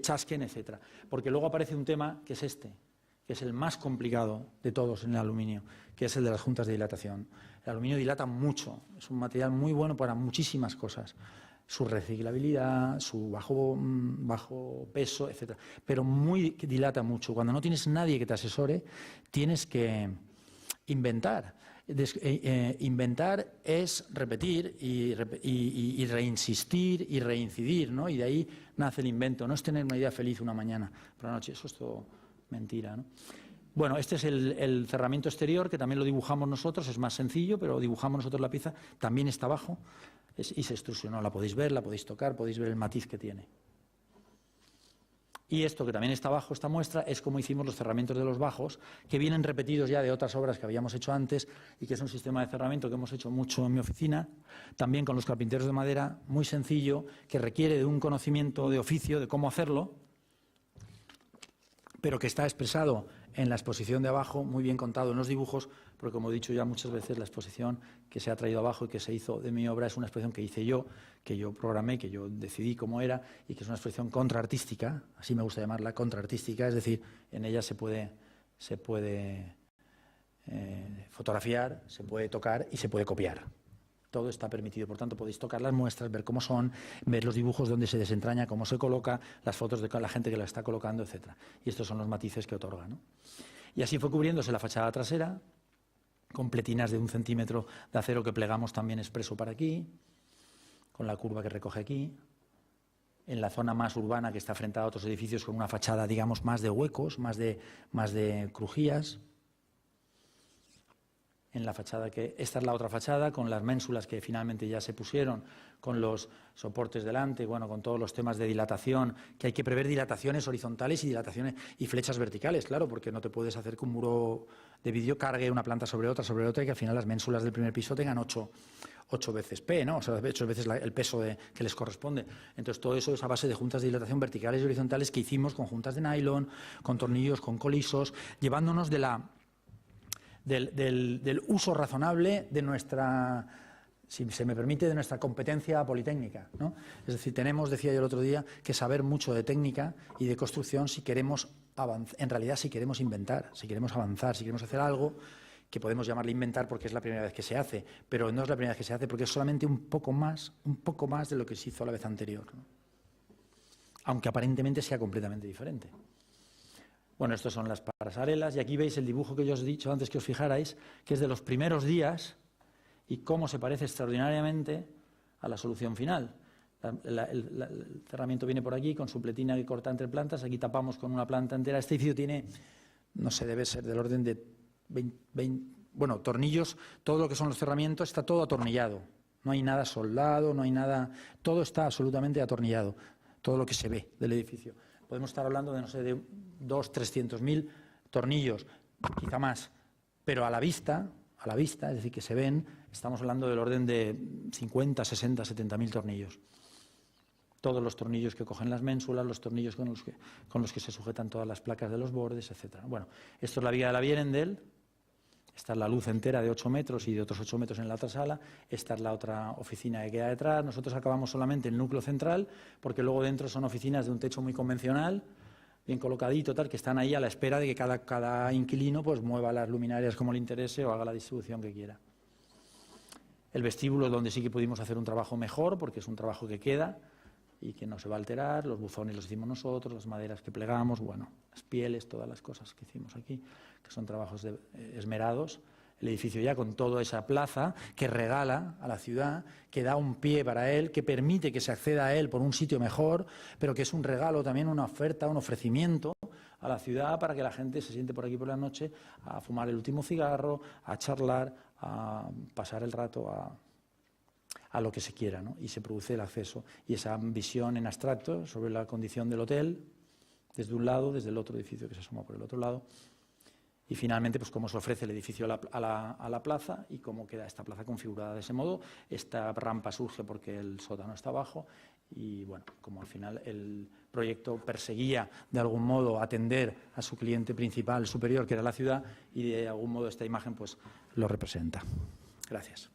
chasquen, etcétera. Porque luego aparece un tema que es este, que es el más complicado de todos en el aluminio, que es el de las juntas de dilatación. El aluminio dilata mucho, es un material muy bueno para muchísimas cosas. Su reciclabilidad, su bajo peso, etcétera. Pero que dilata mucho. Cuando no tienes nadie que te asesore, tienes que inventar. Inventar es repetir y reinsistir y reincidir, ¿no? Y de ahí nace el invento. No es tener una idea feliz una mañana por la noche. Eso es todo mentira, ¿no? Bueno, este es el cerramiento exterior, que también lo dibujamos nosotros. Es más sencillo, pero dibujamos nosotros la pieza. También está abajo y se extrusionó. La podéis ver, la podéis tocar, podéis ver el matiz que tiene. Y esto que también está abajo, esta muestra, es como hicimos los cerramientos de los bajos, que vienen repetidos ya de otras obras que habíamos hecho antes y que es un sistema de cerramiento que hemos hecho mucho en mi oficina, también con los carpinteros de madera, muy sencillo, que requiere de un conocimiento de oficio, de cómo hacerlo, pero que está expresado en la exposición de abajo, muy bien contado en los dibujos, porque como he dicho ya muchas veces, la exposición que se ha traído abajo y que se hizo de mi obra es una exposición que hice yo, que yo programé, que yo decidí cómo era, y que es una exposición contraartística, así me gusta llamarla, contraartística, es decir, en ella se puede fotografiar, se puede tocar y se puede copiar. Todo está permitido, por tanto podéis tocar las muestras, ver cómo son, ver los dibujos donde se desentraña, cómo se coloca, las fotos de la gente que la está colocando, etc. Y estos son los matices que otorga, ¿no? Y así fue cubriéndose la fachada trasera, con pletinas de 1 centímetro de acero que plegamos también expreso para aquí, con la curva que recoge aquí, en la zona más urbana que está frente a otros edificios con una fachada, digamos, más de huecos, más de crujías. En la fachada esta es la otra fachada, con las ménsulas que finalmente ya se pusieron, con los soportes delante, bueno, con todos los temas de dilatación, que hay que prever dilataciones horizontales y dilataciones y flechas verticales, claro, porque no te puedes hacer que un muro de vidrio cargue una planta sobre otra, y que al final las ménsulas del primer piso tengan 8 veces P, ¿no? O sea, 8 veces el peso que les corresponde. Entonces, todo eso es a base de juntas de dilatación verticales y horizontales que hicimos con juntas de nylon, con tornillos, con colisos, llevándonos del uso razonable de nuestra, si se me permite, de nuestra competencia politécnica, ¿no? Es decir, decía yo el otro día, que saber mucho de técnica y de construcción si queremos avanzar, en realidad si queremos inventar, si queremos avanzar, si queremos hacer algo que podemos llamarle inventar porque es la primera vez que se hace, pero no es la primera vez que se hace porque es solamente un poco más de lo que se hizo la vez anterior, ¿no? Aunque aparentemente sea completamente diferente. Bueno, estas son las pasarelas y aquí veis el dibujo que yo os he dicho antes que os fijarais, que es de los primeros días y cómo se parece extraordinariamente a la solución final. El cerramiento viene por aquí con su pletina que corta entre plantas, aquí tapamos con una planta entera. Este edificio tiene, no sé, debe ser del orden de 20 tornillos, todo lo que son los cerramientos está todo atornillado. No hay nada soldado, no hay nada, todo está absolutamente atornillado, todo lo que se ve del edificio. Podemos estar hablando de, no sé, de 200.000-300.000 tornillos, quizá más, pero a la vista, es decir, que se ven, estamos hablando del orden de 50, 60, 70.000 tornillos. Todos los tornillos que cogen las ménsulas, los tornillos con los que se sujetan todas las placas de los bordes, etc. Bueno, esto es la viga de la Vierendel. Esta es la luz entera de 8 metros y de otros 8 metros en la otra sala. Esta es la otra oficina que queda detrás. Nosotros acabamos solamente el núcleo central, porque luego dentro son oficinas de un techo muy convencional, bien colocadito, tal, que están ahí a la espera de que cada inquilino pues mueva las luminarias como le interese o haga la distribución que quiera. El vestíbulo es donde sí que pudimos hacer un trabajo mejor, porque es un trabajo que queda y que no se va a alterar. Los buzones los hicimos nosotros, las maderas que plegamos, bueno, las pieles, todas las cosas que hicimos aquí, que son trabajos esmerados. El edificio ya con toda esa plaza que regala a la ciudad, que da un pie para él, que permite que se acceda a él por un sitio mejor, pero que es un regalo también, una oferta, un ofrecimiento a la ciudad para que la gente se siente por aquí por la noche a fumar el último cigarro, a charlar, a pasar el rato, a a lo que se quiera, ¿no? Y se produce el acceso. Y esa visión en abstracto sobre la condición del hotel, desde un lado, desde el otro edificio que se asoma por el otro lado. Y finalmente, pues cómo se ofrece el edificio a la plaza y cómo queda esta plaza configurada de ese modo. Esta rampa surge porque el sótano está abajo y, bueno, como al final el proyecto perseguía de algún modo atender a su cliente principal superior, que era la ciudad, y de algún modo esta imagen pues lo representa. Gracias.